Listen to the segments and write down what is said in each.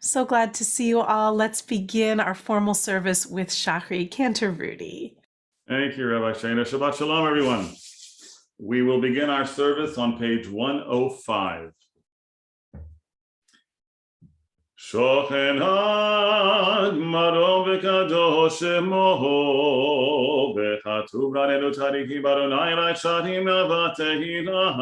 So glad to see you all. Let's begin our formal service with Shachri, Cantor, Rudy. Thank you, Rabbi Shana. Shabbat Shalom, everyone. We will begin our service on page 105. Shochen ha'gmaro v'kadosh shemo v'chatuv ranenu tzadikim baronai ra'shatim navatehilah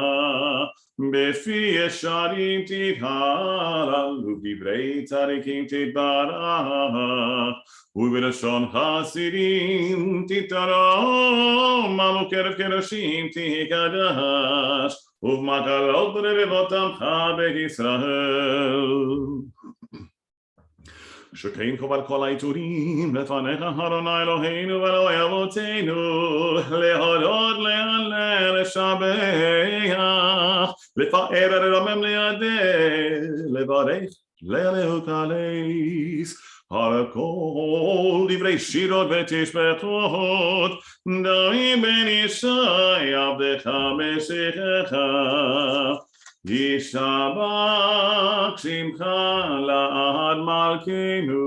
b'fi yesharim tithalal u'divrei tzadikim titbarach ובלשון חסידים תתרום, בקרב קדושים תקדש, ובמקלות רבבות עמך בישראל. שכן קבל כל העיטורים לפניך אדוני אלוהינו ואלוהי אבותינו, להודות, להלל, לשבח, לפאר, לרומם, לידע, לברך, להלל ולקלס. על כל דברי שירות ותשבחות, דוד בן ישי עבדך משכך, ישתבח שמך לעד מלכנו.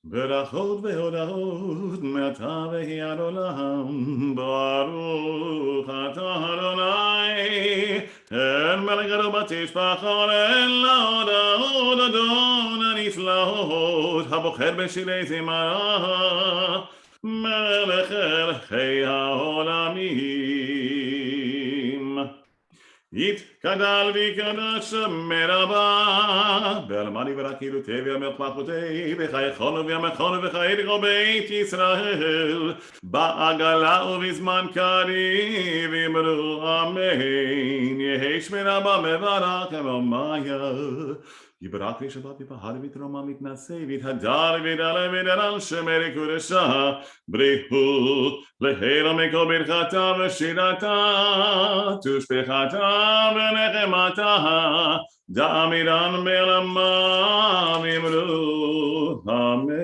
ברכות והודאות מעתה והיא עד עולם, ברוך אתה אדוני אל מלכנו בתשבחות, אל להודאות אדון הנפלאות, הבוחר בשירי זמרה, מלך מלכי העולמים. יתגדל ויקדש מרבה, באלמני ורקילותי ומלכותי, וחייכונו וימכונו וחיי כל בית ישראל, בעגלה ובזמן קריב אמרו אמן. יהי שמרבה מברך ומאיה, יברך ושבת יפהר ותרומה מתנשא, ויתהדר וידלה וידרל שמרי קודשה, בריאות להילה מכל ברכתה ושירתה, תושבחתה ונחמתה, דאמירן בעלמה ואמרו amen.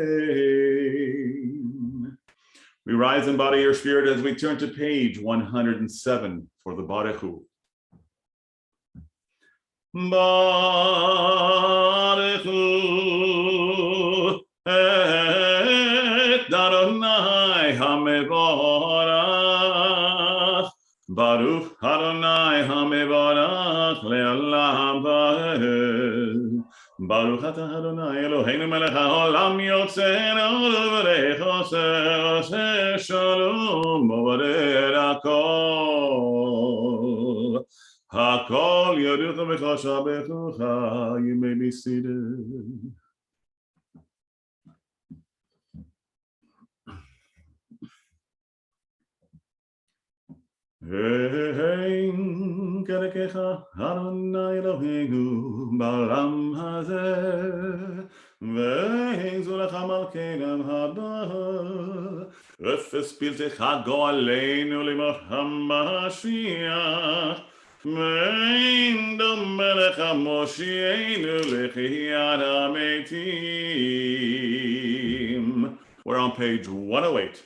We rise and body your spirit as we turn to page 107 for the Baruch Hu. Baruch Hu et Adonai hamevorach, Baruch Adonai hamevorach le'olam va'ed. Baruch atah Adonai Eloheinu melech haolam yotzeinu v'rechoser oseh shalom u'borer hakol. Hakol yoducha v'chosha bechucha. You may be seated. Ein kerekecha Adonai Eloheinu ba'olam hazeh, ve'ein zulecha malkeinu haba, efes piltecha go'aleinu limot hamashiach, ve'ein domeh lecha moshienu lechiyat hametim. We're on page 108.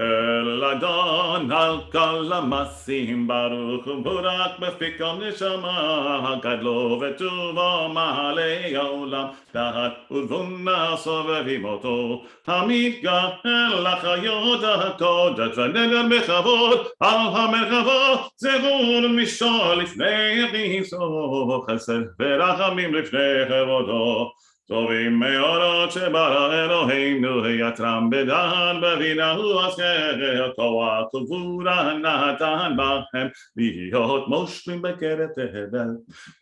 El Adon al kol hamasim baruch u'burak b'fikol neshama, gadlo v'tuvo ma'alei olam, dahat u'vuna sovevim oto, hamitga'el l'chayot ha'kodesh v'neder b'chavod, al ha'merkavot zevul mishol lifnei chiso, chesed v'rachamim lifnei chevodo. טובים מאורות שברא אלוהינו, יתרם בדעת בבינה ובשכל, כוח וגבורה נתן בהם, להיות מושלים בקרב תבל.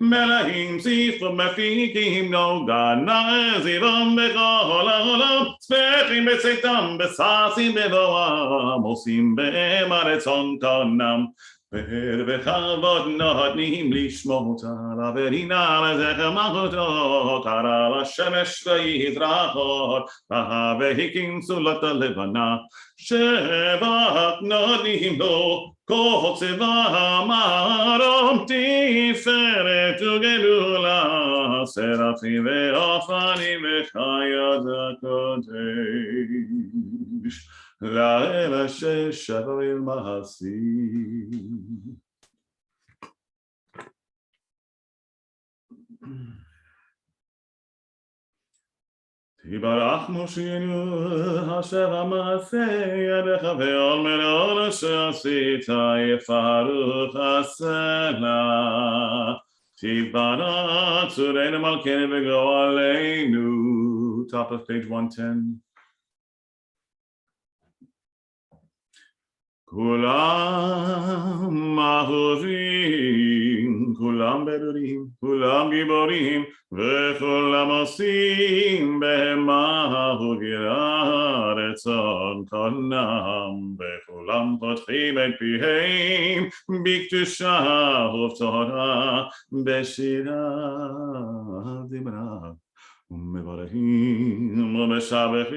מלאים זיפו מפיקים נוגה, נעזיבם בכל העולם, שמחים בצאתם, בששים בבואם, עושים בהם הרצון קונם. וכבוד נותנים לשמות עליו, ורינה לזכר מלכותו, קרא לשמש ויזרחות, והקים סולת הלבנה, שבח נותנים לו, כל צבא מרום תפארת וגדולה, שרפים ואופנים וחיות הקודש. לאל אשר שבר אל מעשים. יברך מושיענו השב המעשה ידיך ועול מלאול אשר עשית יפארך הסלע תתברך צורנו מלכנו וגואלנו. Top of page 110. כולם אהובים, כולם ברורים, כולם גיבורים, וכולם עושים בהמה וגירה רצון קונם, וכולם פותחים את פיהם בקדושה ובתורה, בשירה זמרה. ומברכים ומשבחים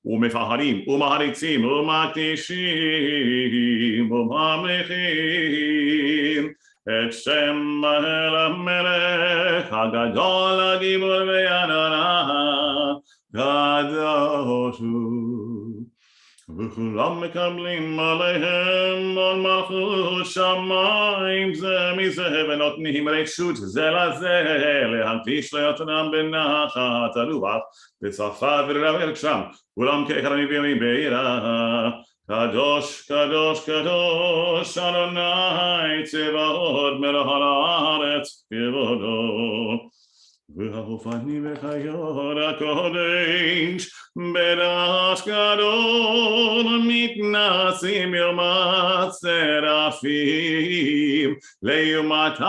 ומפארים ומעריצים ומקדישים וממליכים את שם המלך הגדול הגיבור והנורא קדוש הוא. וכולם מקבלים עליהם על מלכות שמיים זה מזה ונותנים רשות זה לזה להקדיש ליותנם בנחת הרוח בצרפת ולדבר שם כולם כאחד הנביאים ביראה קדוש קדוש קדוש אדוני צבאות מלך הארץ כבודו והאופנים וחיות הקודש ברעש גדול מתנסים יום הצרפים לעומתם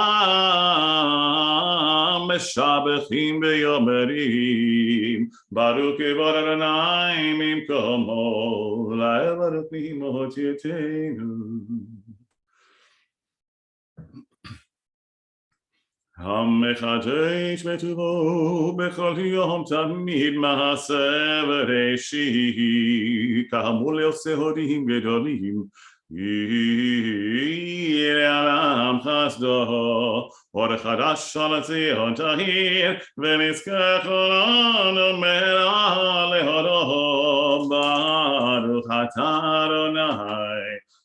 משבחים ויאמרים ברוך כבוד אדוני ממקומו לעבר פנימות יתנו. המחדש בטובו בכל יום תמיד מעשה בראשית כאמור לעושה הודים גדולים יראה לעם חסדו אור חדש על ציון תאיר ונזכה כולנו מהרה להודות ברוך אתה אדוני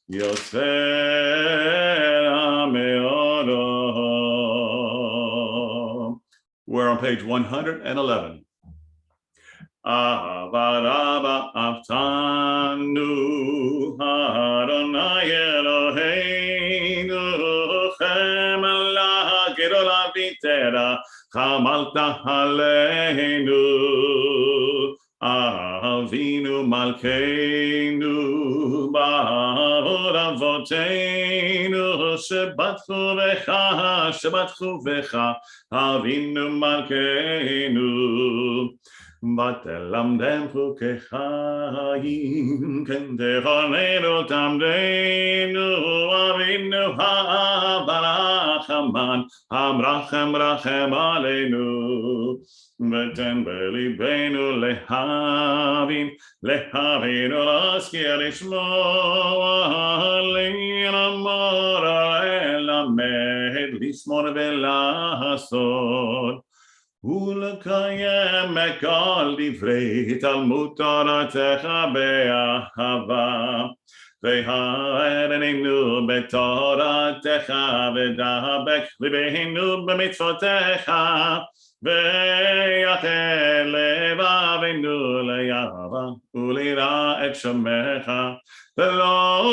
יוצר המאודות. We're on page 111. Avaraba aftanu Adonai Eloheinu Chemela Gedola Vitera Chamalta Aleinu Avinu Malkeinu Ba'or Avoteinu Shabbat Chuvecha Avinu Malkeinu ותלמדם חוקי חיים כן תכוננו תמדנו אבינו הרחמן המרחם רחם עלינו ותן בליבנו להבין להזכיר לשמוע ללמוד ללמד לשמור ולעשות ולקיים כל דברי תלמוד תורתך באהבה והאר עינינו בתורתך ודבק ליבנו במצוותיך ויחל לבבינו לאהבה וליראה את שמך ולא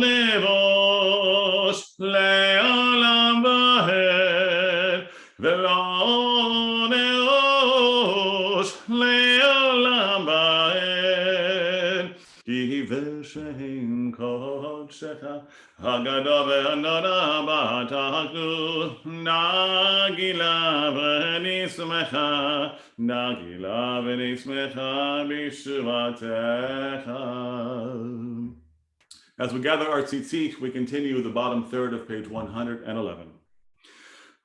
נבוש לעולם ועד ולא לעולם ועד כי בשם קודשך הגדול והנורא בתחתות נגילה ונשמחה בשובתך. As we gather our tzitzit, we continue the bottom third of page 111.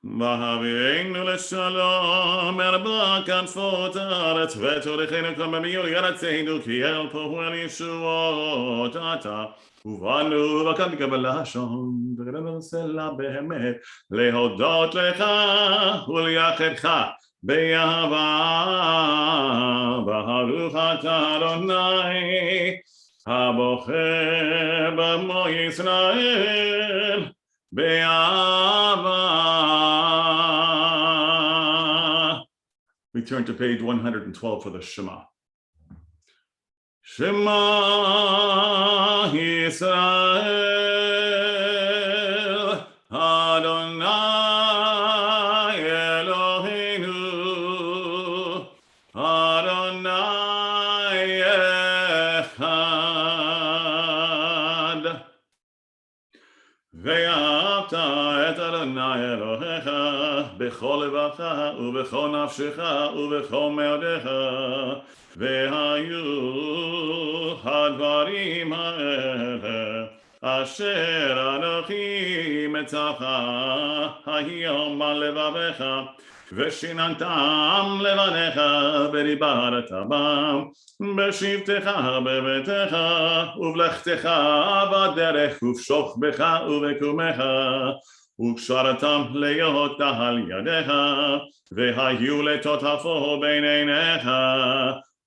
והביאנו לשלום ארבע כנפות הארץ ותוליכנו כל במיולי ארצנו כי אל פה אל ישועות אתה ובאנו וכאן תקבל לשון וגדלנו סלע באמת להודות לך וליחדך באהבה ברוך אתה אדוני הבוחר במו ישראל be'ava. We turn to page 112 for the Shema. Shema Yisrael Adonai Eloheinu Adonai Echad Ve'ahavta et Adonai Elohecha b'chol levacha u'b'chol nafshecha u'b'chol me'odecha Ve'hayu hadvarim ha'ele asher anochi metzavcha hayom al levavecha ושיננתם לבניך ודיברת בם בשבתך בביתך ובלכתך בדרך ובשוכבך ובקומך וקשרתם להיות על ידיך והיו לטוטפו בין עיניך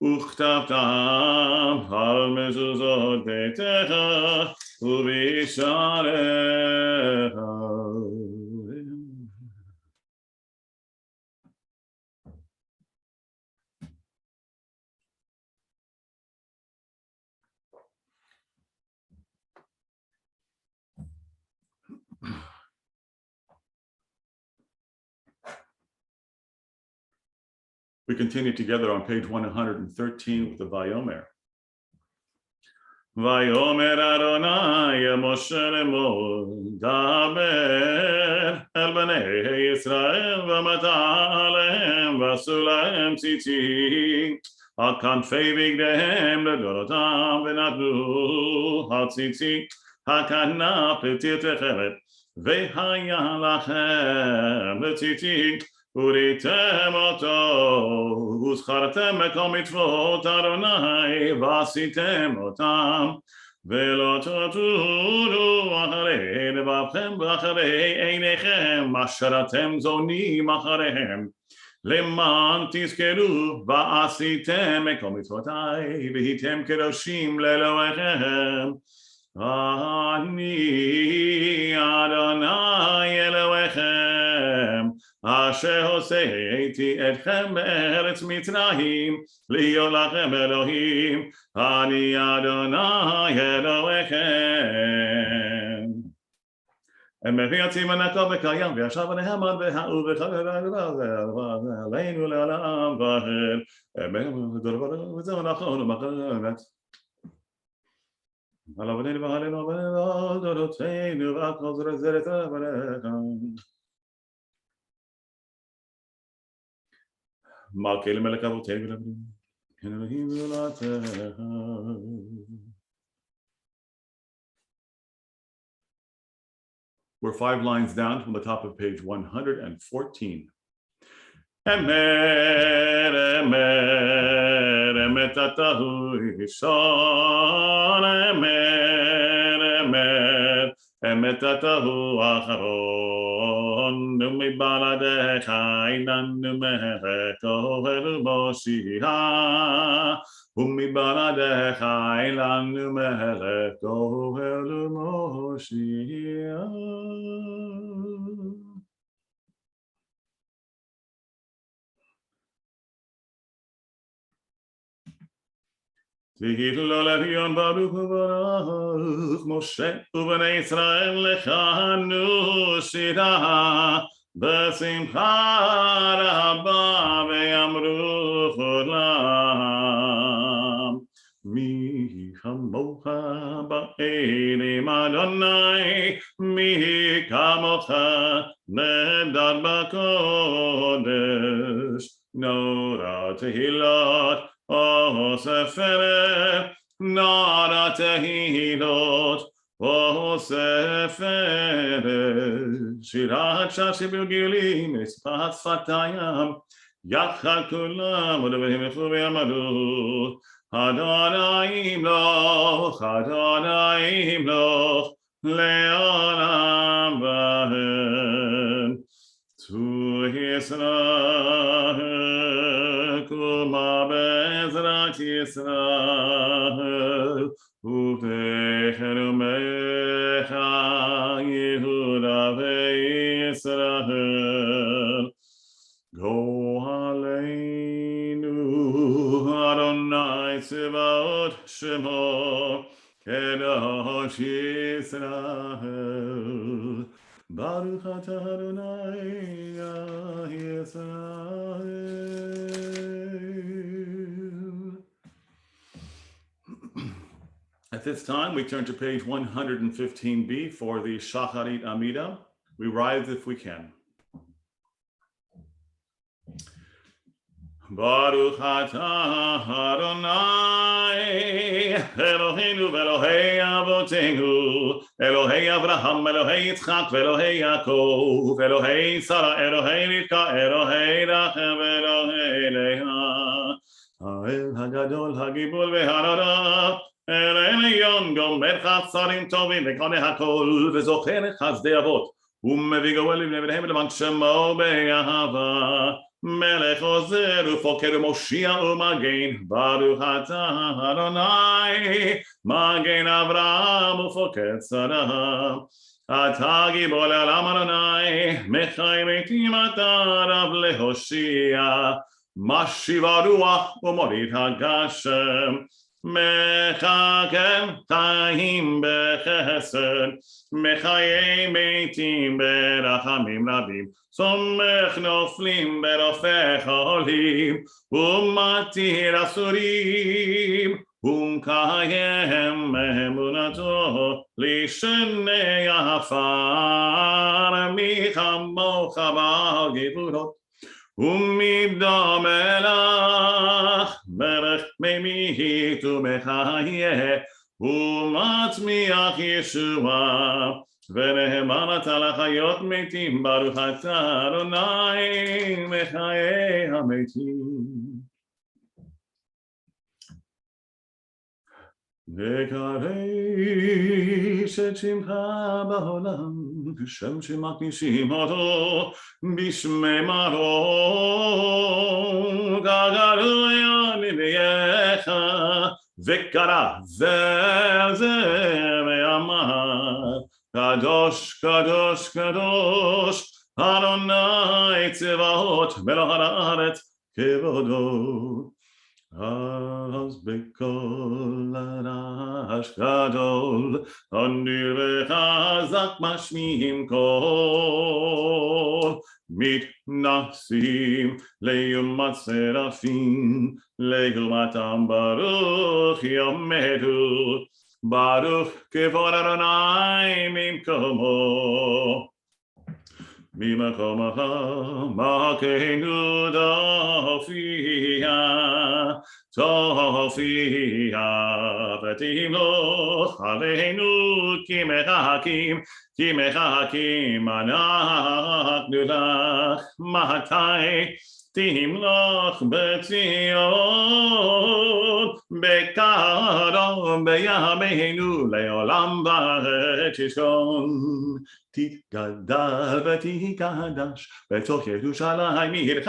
וכתבתם על מזוזות ביתך ובשעריך. We continue together on page 113 with the Vayomer. Vayomer Adonai Moshe Lemor Daber El Bnei Yisrael V'amata Alehem V'asu Lahem Tzitzit Al Kanfei Bigdehem L'Dorotam V'natnu HaTzitzit HaKanaf L'Tirtechet V'haya Lachem L'Tzitzit וראיתם אותו, וזכרתם בכל מצוות אדוני, ועשיתם אותם, ולא תטורו אחרי לבבכם ואחרי עיניכם, אשר אתם זונים אחריהם, למען תזכרו, ועשיתם בכל מצוותיי, והייתם קדושים לאלוהיכם. אני אדוני אלוהיכם, אשר הוצאתי אתכם בארץ מצרים, להיות לכם אלוהים, אני אדוני אלוהיכם. מביא עצים ונקו וקיים, וישב ונעמד והאו עלינו לעולם ועד. וזהו נכון ומחרת. על עבדינו ועלינו ועל דורותינו ועל כל זרזרת עבדיכם. מלכי למלך אבותינו ולאבותינו, כן אלוהים זולתך. We're 5 lines down from the top of page 114. Emer, emer, emet atahu rishon, emer, emer, emet atahu acharon, umibaladecha inanu meheko elu moshiha, umibaladecha inanu meheko elu moshiha. תהילו לריון ברוך וברוך משה ובני ישראל לכנו שירה בשמחה רבה ויאמרו כולם מי כמוך בעינים אדוני מי כמוך נהדר בקודש נורא תהילות Oh, Seferet, Nara Tehilot, Oh, Seferet, Shirat Shashib Gilim, Espat Fatayam, Yachal Kulam, Odevim Amadu, Adonai Imloch, Adonai Imloch, Leolam Vahem, to Yisrael, Kuma Bezrat Yisrael, Uvechenu Mecha Yehuda, Yisrael. Go Aleinu Adonai Tzivaot Shemo Kedosh Yisrael. Baruch atah Adonai Yisrael. At this time, we turn to page 115b for the Shacharit Amida. We rise if we can. Baruch atah Adonai Eloheinu ve'Elohei Avotenu Elohei Avraham Elohei Yitzchak ve'Elohei Yaakov Elohei Sarah Elohei Rivka Elohei Rachel ve'Elohei Leah Ha'el Hagadol Hagibul ve'Harara El Elyon Gomer Chasarim Tovim ve'Koneh Hakol ve'Zocher Chazdei Avot ומביא גואל לבני בניהם למען שמו באהבה מלך עוזר ופוקר ומושיע ומגן ברוך אתה אדוני מגן אברהם ופוקר שרה אתה גיבור לעולם אדוני מחי מתים אתה רב להושיע משיב הרוח ומוריד הגשם מחכה חיים בחסד מחיי מתים ברחמים רבים סומך נופלים ברופא חולים ומתיר אסורים ומקיים אמונתו לשני עפר מי כמוך בגבורות ומדם מלך מלך ממית ומחיה ומצמיח ישועה ונאמן אתה לחיות מתים ברוך אתה אדוני מחיי המתים נקדש את שמך בעולם כשם שמקדישים אותו בשמי מרום גגלוי נביאך וקרא זה ואמר קדוש קדוש קדוש אדוני צבאות מלך הארץ כבודו אז בקול רעש גדול אדיר וחזק משמיעים קול מתנסים לעומת שרפים לעומתם ברוך יעמדו ברוך כבוד אדוני ממקומו ממקומך מכנו תופיע ותמלוך עלינו כי מחכים אנחנו לך מתי תמלוך בציון בקרוב בימינו לעולם ועד תשכון תתגדל ותקדש בתוך ירושלים עירך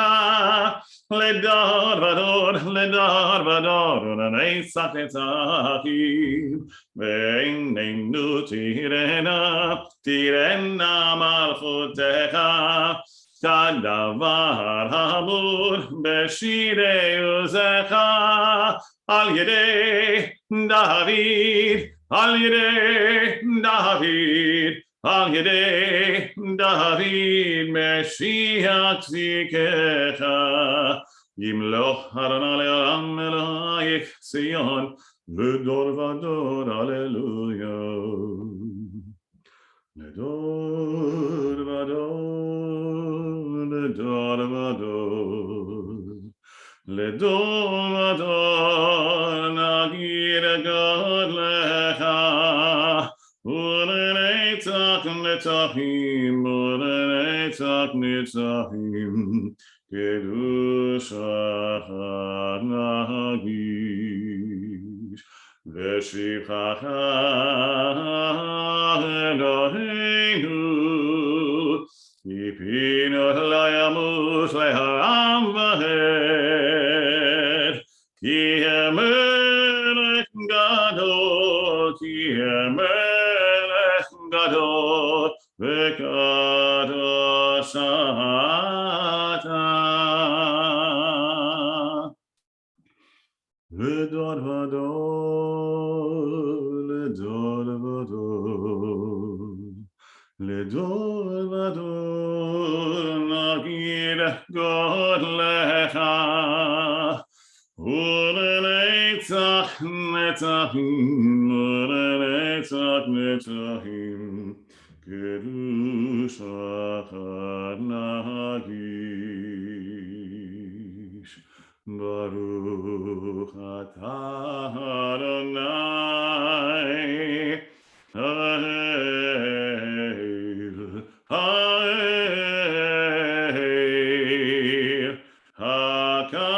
לדור ודור לדור ודור ולנצח נצחים ועינינו תראנה מלכותך כדבר האמור בשירי עוזך על ידי דוד על ידי דוד משיח צדקך ימלוך אדוני לעולם אלוהיך ציון לדור ודור הללויה לדור ודור לדור ודור לדור ודור נגיד גודלך ולנצח נצחים ולנצח נצחים קדוש אחד נגיש ושבחך אלוהינו יפינו לא ימות לעולם ועד כי המלך גדול כי המלך גדול וקדוש ושעתה לדור ודור, לדור ודור, לדור ודור נגיד גודלך ולנצח נצחים, ולנצח נצחים קדושך נגיש. ברוך אתה אדוני האל, האל הקדוש.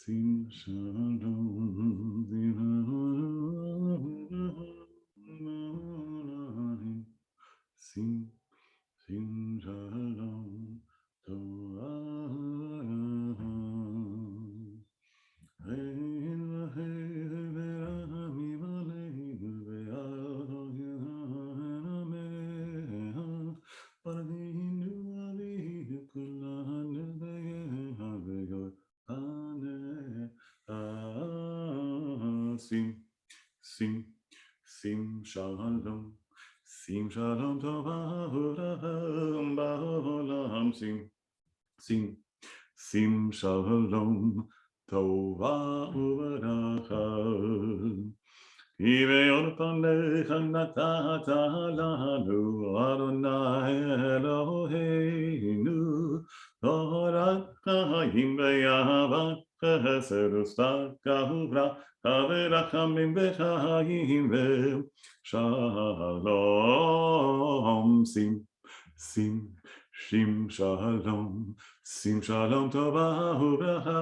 Sim shalom, sim shalom, sim shalom, sim shalom tova ba'olam, sim shalom tova uveracha. Ki ve'or panecha natata lanu Adonai Eloheinu Torat chaim ve'ahavat chesed u'tzedakah u'bracha ve'rachamim ve'chaim ve'shalom. Sim shalom tova u'bracha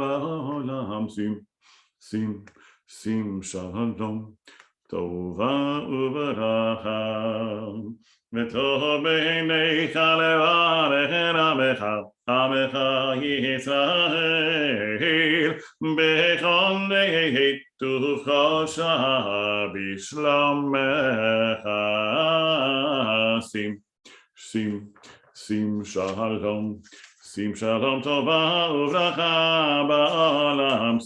ba'olam. Sim shalom tova uveracha. V'tov b'neicha levarech amecha Yisrael b'chol neitu v'chosha b'shlomecha. Sim shalom tova uveracha ba'olam.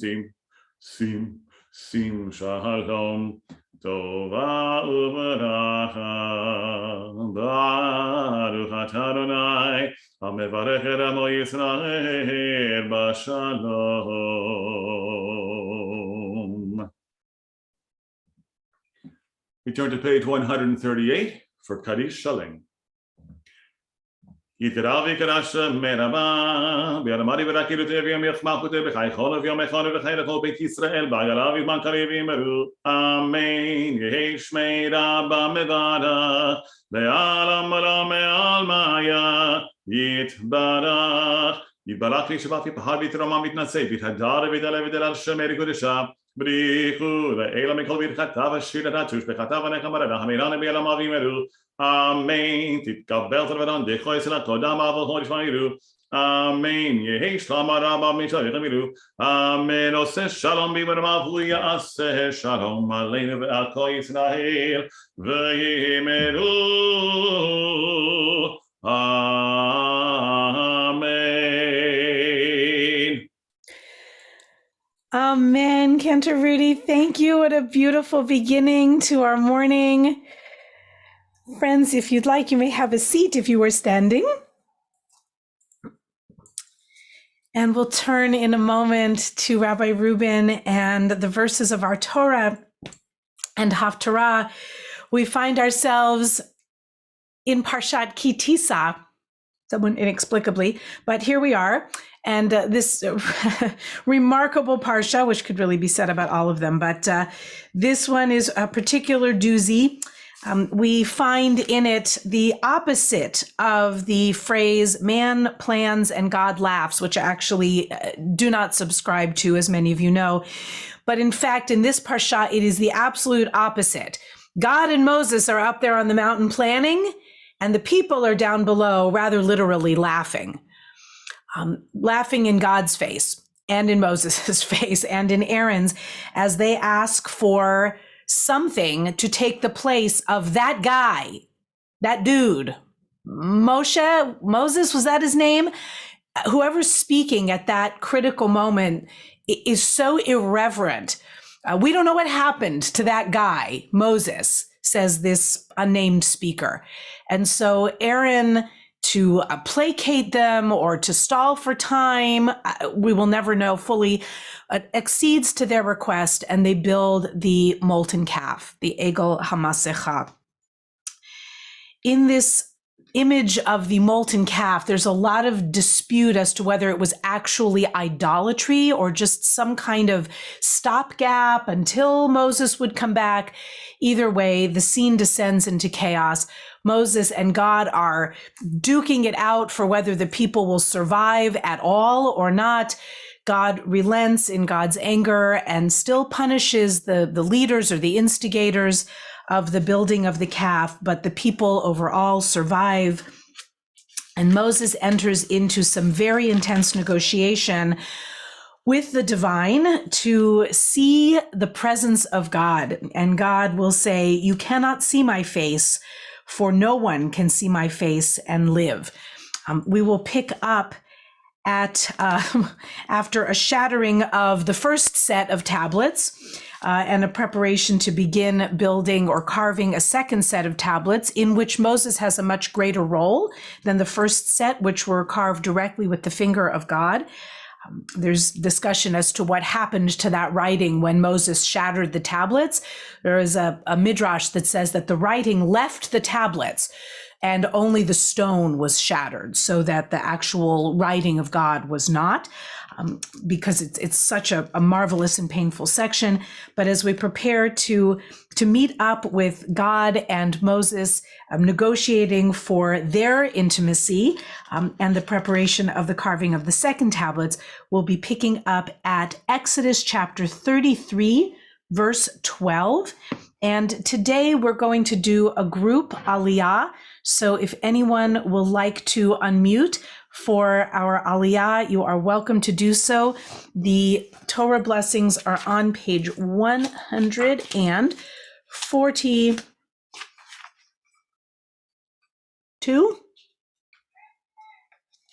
Sim shalom tova uveracha. Baruch atah Adonai hamevarech et amo Yisrael b'shalom. We turn to page 138 for Kaddish Shaling. Yitiravi Kadasha Meraba, Biaramadi Verakirutev Yom Yachmakute, Bechai Cholav Yom Echonu, Bechai Lechol Beit Yisrael, Bagalavi Mankarevi Meru, Amen, Yehesh Meiraba Mevada, Be'alam Mala Me'al Maya, Yitbarach, Yitbarach Yishavat Yipahar Vitrama Mitnaseh, Vitadar Vitale Vidal Shemer Kodesha, Brichu, Le'ela Mikol Vitchatav, Shiratachush, Bechatav Nechamarada, Hamirana Be'alam Avi Meru, Amen. Titkabel Tavadan, Dechoy Sela Todam Avol Horish Vayru, Amen. Yehi shlama rabba misharich amiru. Amen. Oseh shalom b'marav hu ya'aseh shalom aleinu ve'al kol Yisrael ve'yimeru. Amen. Amen, Cantor Rudy. Thank you. What a beautiful beginning to our morning. Friends, if you'd like, you may have a seat if you were standing. And we'll turn in a moment to Rabbi Reuben and the verses of our Torah and Haftarah. We find ourselves in Parshat Ki Tisa, someone inexplicably, but here we are. And this remarkable parsha, which could really be said about all of them, but this one is a particular doozy. We find in it the opposite of the phrase man plans and God laughs, which I actually do not subscribe to, as many of you know. But in fact, in this parsha, it is the absolute opposite. God and Moses are up there on the mountain planning, and the people are down below, rather literally laughing. Laughing in God's face and in Moses' face and in Aaron's as they ask for something to take the place of that guy, that dude, Moses, was that his name? Whoever's speaking at that critical moment is so irreverent. We don't know what happened to that guy, Moses, says this unnamed speaker. And so Aaron, to placate them or to stall for time, we will never know fully, accedes to their request, and they build the molten calf, the Egel HaMasecha. In this image of the molten calf, there's a lot of dispute as to whether it was actually idolatry or just some kind of stopgap until Moses would come back. Either way, the scene descends into chaos. Moses and God are duking it out for whether the people will survive at all or not. God relents in God's anger and still punishes the leaders or the instigators of the building of the calf, but the people overall survive. And Moses enters into some very intense negotiation with the divine to see the presence of God. And God will say, "You cannot see my face, for no one can see my face and live." We will pick up at after a shattering of the first set of tablets and a preparation to begin building or carving a second set of tablets, in which Moses has a much greater role than the first set, which were carved directly with the finger of God. There's discussion as to what happened to that writing when Moses shattered the tablets. There is a midrash that says that the writing left the tablets and only the stone was shattered, so that the actual writing of God was not, because it's such a marvelous and painful section. But as we prepare to meet up with God and Moses, negotiating for their intimacy and the preparation of the carving of the second tablets, we'll be picking up at Exodus chapter 33, verse 12. And today we're going to do a group Aliyah. So if anyone will like to unmute for our Aliyah, you are welcome to do so. The Torah Blessings are on page 142.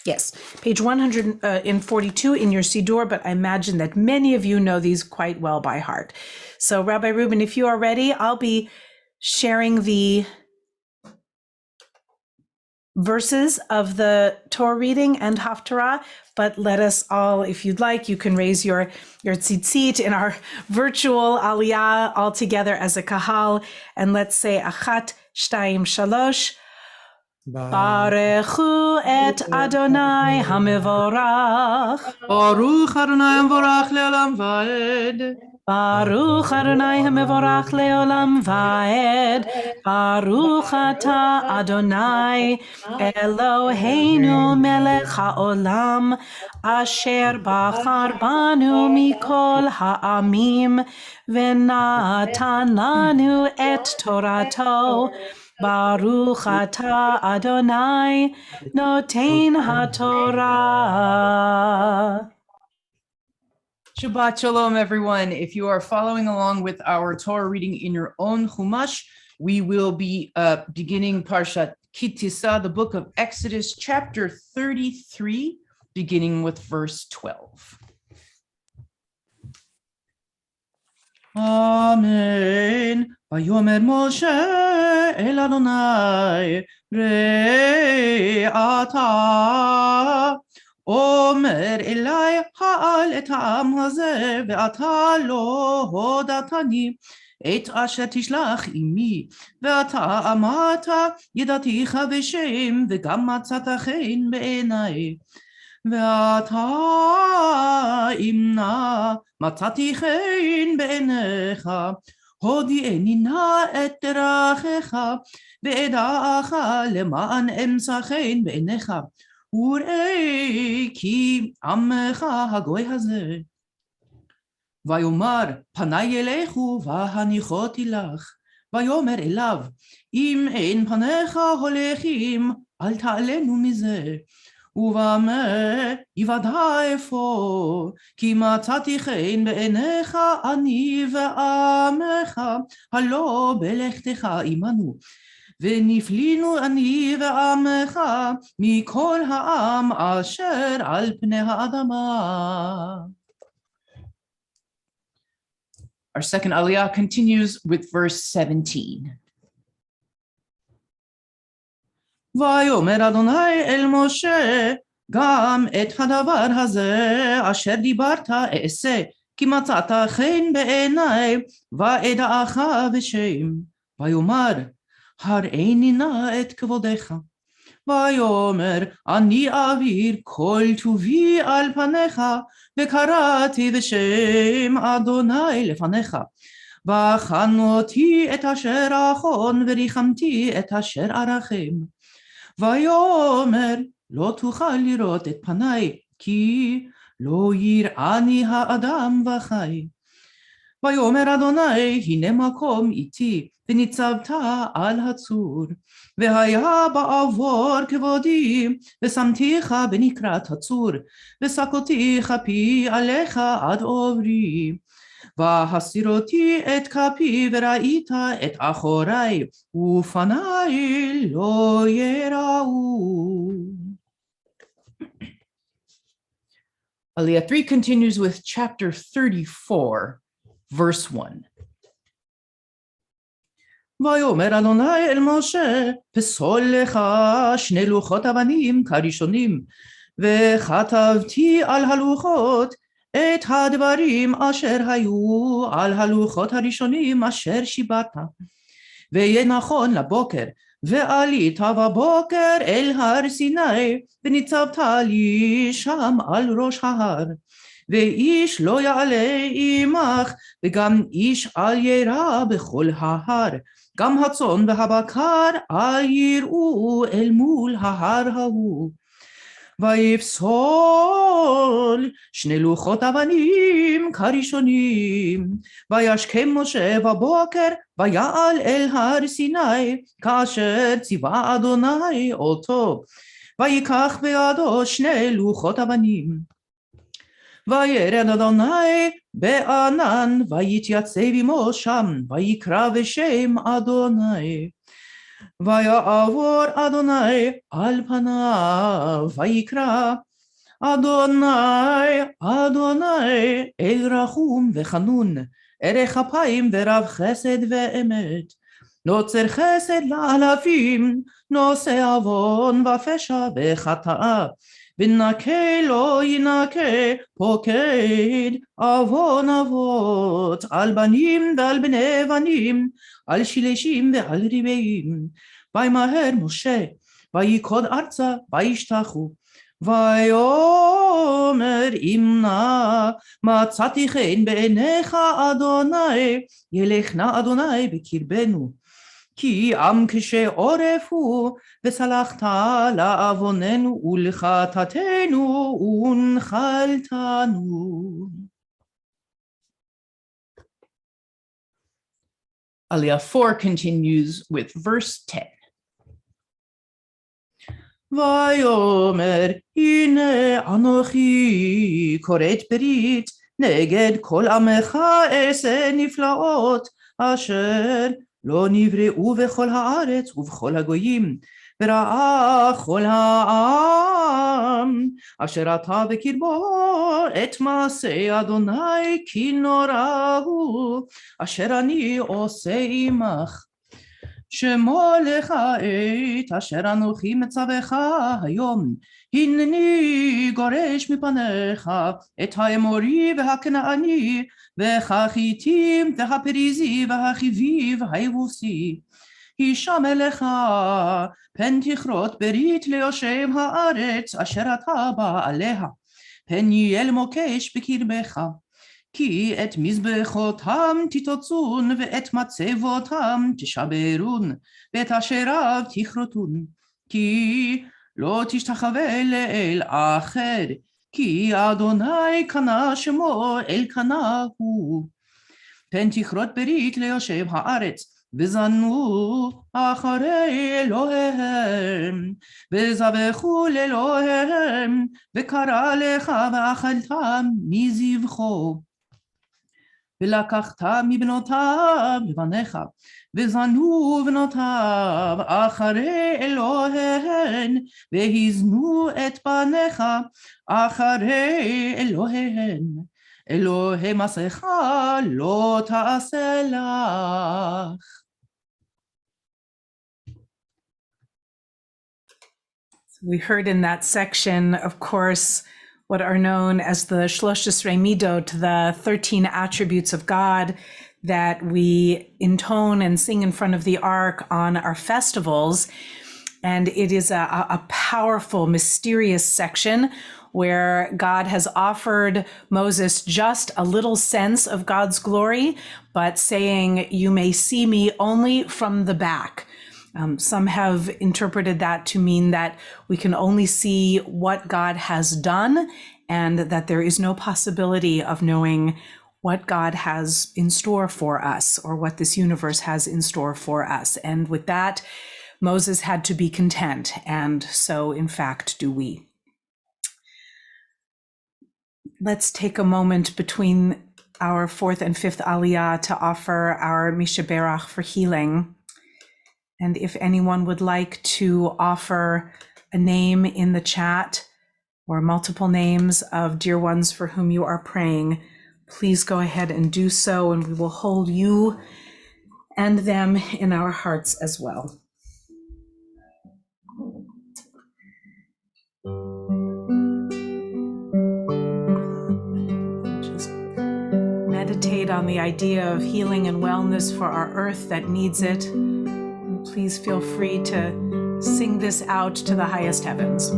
Yes, page 142 in your Siddur, but I imagine that many of you know these quite well by heart. So Rabbi Reuben, if you are ready, I'll be sharing the verses of the Torah reading and Haftarah, but let us all, if you'd like, you can raise your tzitzit in our virtual Aliyah all together as a kahal, and let's say achat, shtayim, shalosh. Baruchu et Adonai HaMevorach. Baruch Adonai HaMevorach le'olam va'ed. Baruch Adonai HaMevorach le'olam va'ed. Baruch ata Adonai Eloheinu melech ha'olam asher bachar banu mikol ha'amim v'natan lanu et Torato Baruch atah Adonai noten haTorah. Shabbat Shalom, everyone. If you are following along with our Torah reading in your own Chumash, we will be beginning Parshat Kitisa, the book of Exodus, chapter 33, beginning with verse 12. Amen. Vayomer Moshe el Adonai re'ata Omer Elai ha'al et ha'am hazeh ve'ata lo hodatani et asher tishlach imi ve'ata amata yedaticha v'shem ve'gam matzata chen be'enai ואתה אמנה מצאתי חן בעיניך, הודיעני נא את דרכך, ואדעך למען אמצא חן בעיניך, וראה כי עמך הגוי הזה. ויאמר פני אליכו והניחותי לך, ויאמר אליו אם אין פניך הולכים אל תעלנו מזה. ובמה יוודע אפוא, כי מצאתי חן בעיניך אני ועמך, הלא בלכתך עמנו, ונפלינו אני ועמך מכל העם אשר על פני האדמה. Our second Aliyah continues with verse 17. ויאמר אדוני אל משה, גם את הדבר הזה אשר דיברת אעשה, כי מצאת חן בעיני, ואדעך בשם. ויאמר, הראיני נא את כבודך. ויאמר, אני אעביר כל טובי על פניך, וקראתי בשם אדוני לפניך. וחנותי את אשר אחון, וריחמתי את אשר ארחם. ויאמר לא תוכל לראות את פניי, כי לא יראני האדם וחי. ויאמר אדוני הנה מקום איתי, וניצבת על הצור, והיה בעבור כבודי, ושמתיך בנקרת הצור, ושקותי כפי עליך עד עוברי. והסירותי את כפי וראית את אחורי, ופניי לא יראו. Aliyah 3 continues with chapter 34, verse 1. ויאמר אדוני אל משה, פסול לך שני לוחות אבנים כראשונים, וכתבתי על הלוחות את הדברים אשר היו על הלוחות הראשונים אשר שיברת. ויהיה נכון לבוקר, ועלית בבוקר אל הר סיני, וניצבת לי שם על ראש ההר. ואיש לא יעלה עמך, וגם איש אל ירא בכל ההר. גם הצאן והבקר אל יראו אל מול ההר ההוא. ויפסול שני לוחות אבנים כראשונים, וישכם משה בבוקר, ויעל אל הר סיני, כאשר ציווה אדוני אותו, ויקח בידו שני לוחות אבנים. וירד אדוני בענן, ויתייצב עמו שם, ויקרא בשם אדוני. ויעבור אדוני על פניו, ויקרא אדוני, אדוני, אל רחום וחנון, ערך אפיים ורב חסד ואמת, נוצר חסד לאלפים, נושא עוון ופשע וחטאה, ונקה לא ינקה, פוקד עוון אבות, על בנים ועל בני בנים, על שילשים ועל רבעים. וימהר משה, ויקוד ארצה, וישתחו. ויאמר אמנה, מצאתי חן בעיניך אדוני, ילך נא אדוני בקרבנו. כי עם קשה עורף הוא, וסלחת לעווננו ולחטאתנו ונחלתנו. Aliyah 4 continues with verse 10. ויאמר הנה אנוכי כורת ברית נגד כל עמך אעשה נפלאות אשר לא נבראו בכל הארץ ובכל הגויים וראה כל העם אשר אתה בקרבו את מעשה אדוני כי נורא הוא אשר אני עושה עמך שמור לך את אשר אנוכי מצווך היום הנני גורש מפניך את האמורי והכנעני והחיתים והפריזי והחיבי והיבוסי הישמע לך פן תכרות ברית ליושב הארץ אשר אתה בא עליה פן יהיה למוקש בקרבך כי את מזבחותם תתוצון ואת מצבותם תשברון ואת אשריו תכרתון כי לא תשתחווה לאל אחר כי אדוני קנה שמו אל קנה הוא פן תכרות ברית ליושב הארץ וזנו אחרי אלוהיהם וזבחו לאלוהיהם וקרא לך ואכלת מזבחו ולקחת מבנותיו לבניך וזנו בנותיו אחרי אלוהיהן והזנו את בניך אחרי אלוהיהן אלוהי מסך לא תעשה לך. We heard in that section, of course, what are known as the 13 midot, the 13 attributes of God that we intone and sing in front of the ark on our festivals. And it is a powerful, mysterious section where God has offered Moses just a little sense of God's glory, but saying, you may see me only from the back. Some have interpreted that to mean that we can only see what God has done and that there is no possibility of knowing what God has in store for us or what this universe has in store for us. And with that, Moses had to be content, and so in fact do we. Let's take a moment between our fourth and fifth Aliyah to offer our Mishaberach for healing. And if anyone would like to offer a name in the chat or multiple names of dear ones for whom you are praying, please go ahead and do so, and we will hold you and them in our hearts as well. Just meditate on the idea of healing and wellness for our earth that needs it. Please feel free to sing this out to the highest heavens.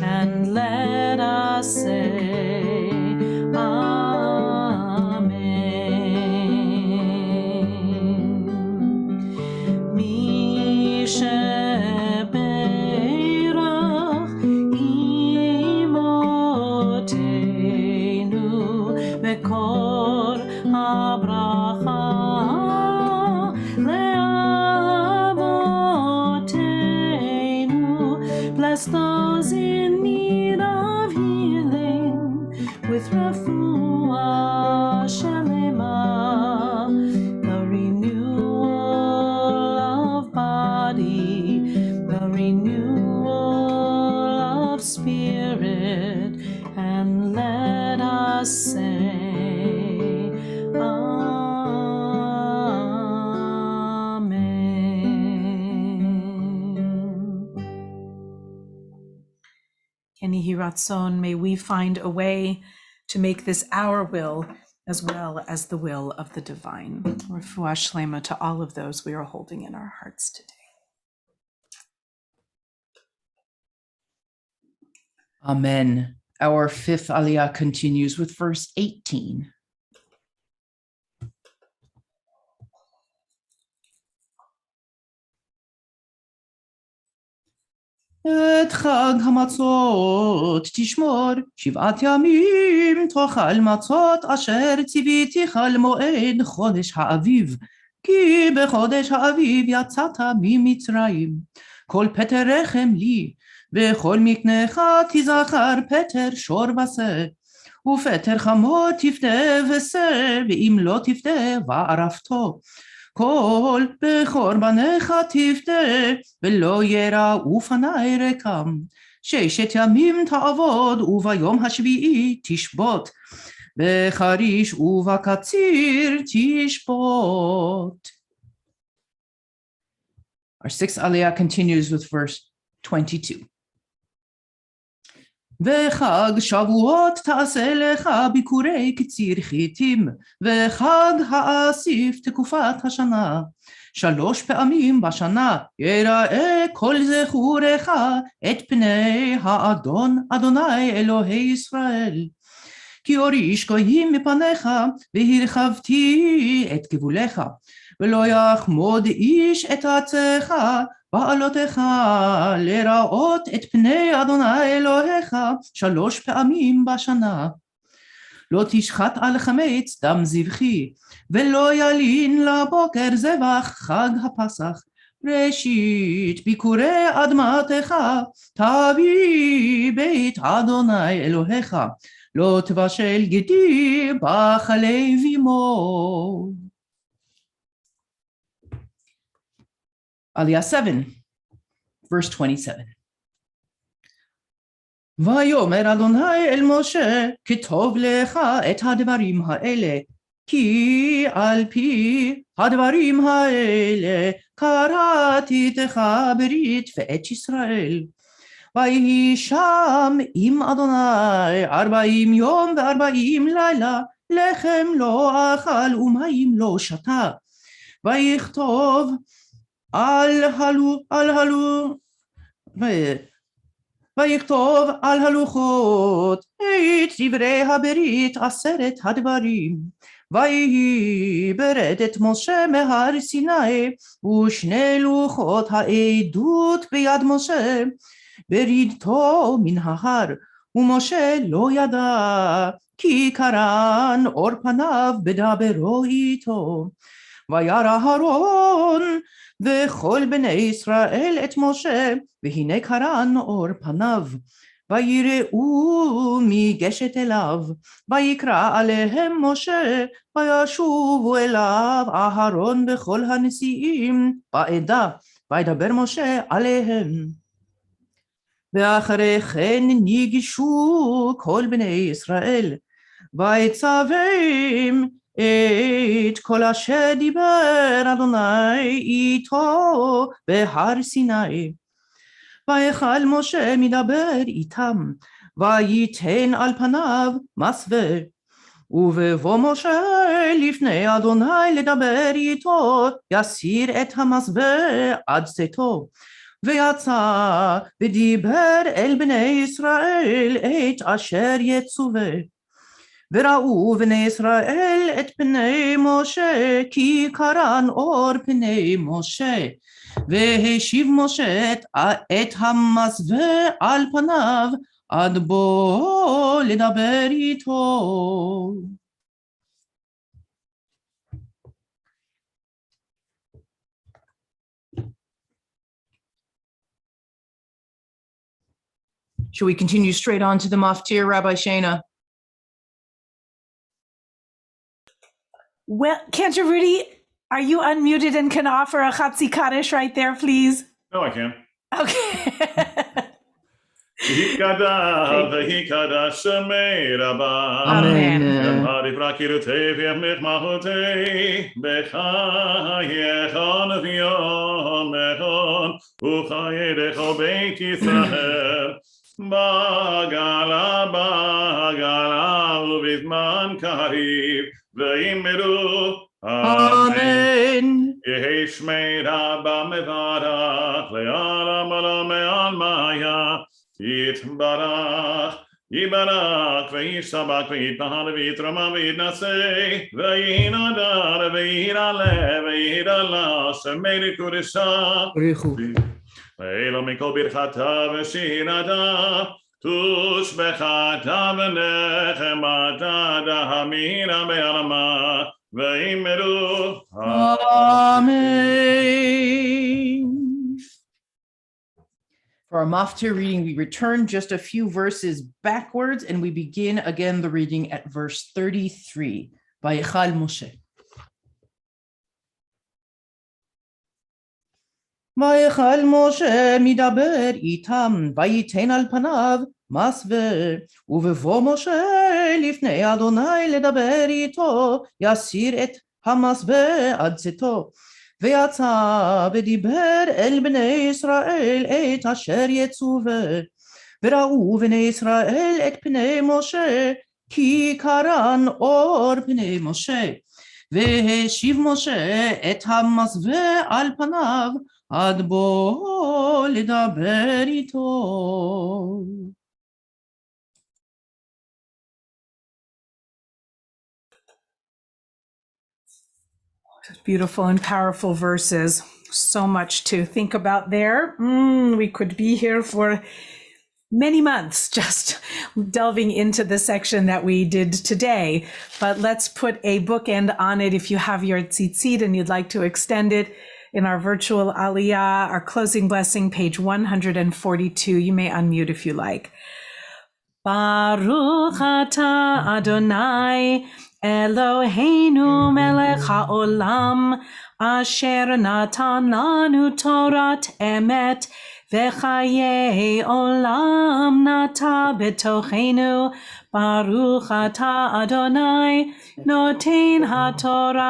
And let us say Amen. Mi sheberach imotenu mekor habracha leavotenu. Bless those in need of healing, Ken Yehi Ratzon, may we find a way to make this our will as well as the will of the divine. Refuah Shlema to all of those we are holding in our hearts today. Amen. Our fifth Aliyah continues with verse 18. את חג המצות תשמור 7 ימים תאכל מצות אשר ציוויתיך למועד חודש האביב כי בחודש האביב יצאת ממצרים כל פטר רחם לי בכל מקנך תזכר פטר שור ושה ופטר חמור תפדה ושה ואם לא תפדה וערפתו כל בכור בניך תפדה ולא יראו פני רקם 6 ימים תעבוד וביום השביעי תשבות בחריש ובקציר תשבות. Our sixth Aliyah continues with verse 22. וחג שבועות תעשה לך ביקורי קציר חיטים, וחג האסיף תקופת השנה. 3 פעמים בשנה יראה כל זכורך את פני האדון אדוני אלוהי ישראל. כי אוריש גויים מפניך והרחבתי את גבולך, ולא יחמוד איש את ארצך בעלותך לראות את פני אדוני אלוהיך 3 פעמים בשנה. לא תשחט על חמץ דם זבחי, ולא ילין לבוקר זבח חג הפסח. ראשית ביקורי אדמתך תביא בית אדוני אלוהיך, לא תבשל גדי בחלב אמו. Aliyah 7, verse 27. ויאמר אדוני אל משה, כתוב לך את הדברים האלה, כי על פי הדברים האלה קראתי איתך ברית ואת ישראל. ויהי שם עם אדוני 40 יום ו40 לילה, לחם לא אכל ומים לא שתה. ויכתוב ויכתוב על הלוחות את דברי הברית 10 הדברים. ויהי ברד את משה מהר סיני, ושני לוחות העדות ביד משה, ברידתו מן ההר, ומשה לא ידע, כי קרן אור פניו בדברו איתו. וירא אהרון וכל בני ישראל את משה, והנה קרן אור פניו. ויראו מגשת אליו, ויקרא עליהם משה, וישובו אליו אהרון וכל הנשיאים בעדה, וידבר משה עליהם. ואחרי כן ניגשו כל בני ישראל, ויצווים את כל אשר דיבר אדוני איתו בהר סיני. ויחל משה מדבר איתם, וייתן על פניו מסווה. ובבוא משה לפני אדוני לדבר איתו, יסיר את המסווה עד צאתו. ויצא ודיבר אל בני ישראל את אשר יצווה. וראו בני ישראל את פני משה, כי קרן אור פני משה. והשיב משה את המסווה על פניו, עד בוא לדבר איתו. Should we continue straight on to the maftir, Rabbi Shana? Well, Cantor Rudy, are you unmuted and can offer a Chatzi Kaddish right there, please? No, I can. Okay. V'hikadash shemei Rabbi. Amen. V'hadivra kirutei v'yamich b'chayechon v'yomechon u'chayedecho beit Yisrael בגלה בגלה ובזמן קריב ואמרו Amen. יהי שמי רבה מברך לעלם עולם מעלמיה יתברך יברך וישתבח ויתנהל ויתרומם ויתנשא וינדר וירעלה וירעלה שמי קודשה ואילו מכל ברכתה ושירתה תושבחתה ונחמתה דהמינה בעלמה ואמרו Amen. For our Maftir reading, we return just a few verses backwards and we begin again the reading at verse 33. Vayichal Moshe. ויכל משה מדבר איתם, ויתן על פניו מסווה, ובבוא משה לפני אדוני לדבר איתו, יסיר את המסווה עד צאתו. ויצא ודיבר אל בני ישראל את אשר יצווה, וראו בני ישראל את פני משה, כי קרן אור פני משה. והשיב משה את המסווה על פניו, עד בוא לדבר איתו. Beautiful and powerful verses. So much to think about there. We could be here for many months just delving into the section that we did today. But let's put a bookend on it. If you have your tzitzit and you'd like to extend it in our virtual Aliyah, our closing blessing, page 142. You may unmute if you like. Baruch atah Adonai Eloheinu melech haolam asher natan lanu torat emet v'chayei olam nata betochenu Baruch atah Adonai noten haTorah.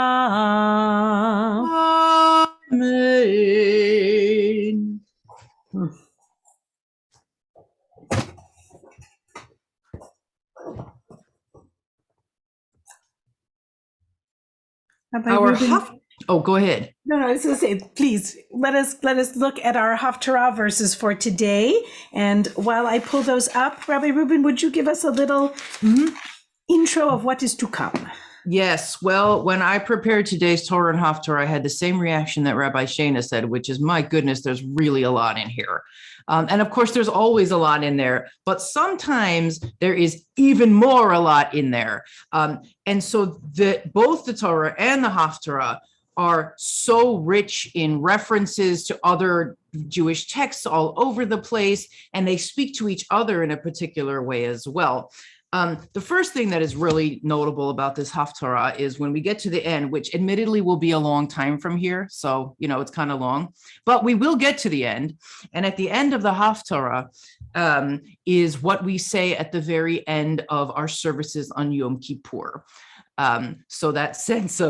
Amen. Oh, go ahead. No, I was going to say, please let us look at our Haftarah verses for today. And while I pull those up, Rabbi Reuben, would you give us a little intro of what is to come? Yes. Well, when I prepared today's Torah and Haftarah, I had the same reaction that Rabbi Shana said, which is, my goodness, there's really a lot in here. And of course, there's always a lot in there, but sometimes there is even more a lot in there. And so both the Torah and the Haftarah are so rich in references to other Jewish texts all over the place, and they speak to each other in a particular way as well. The first thing that is really notable about this Haftarah is when we get to the end, which admittedly will be a long time from here. So, it's kind of long, but we will get to the end. And at the end of the Haftarah is what we say at the very end of our services on Yom Kippur. So that sense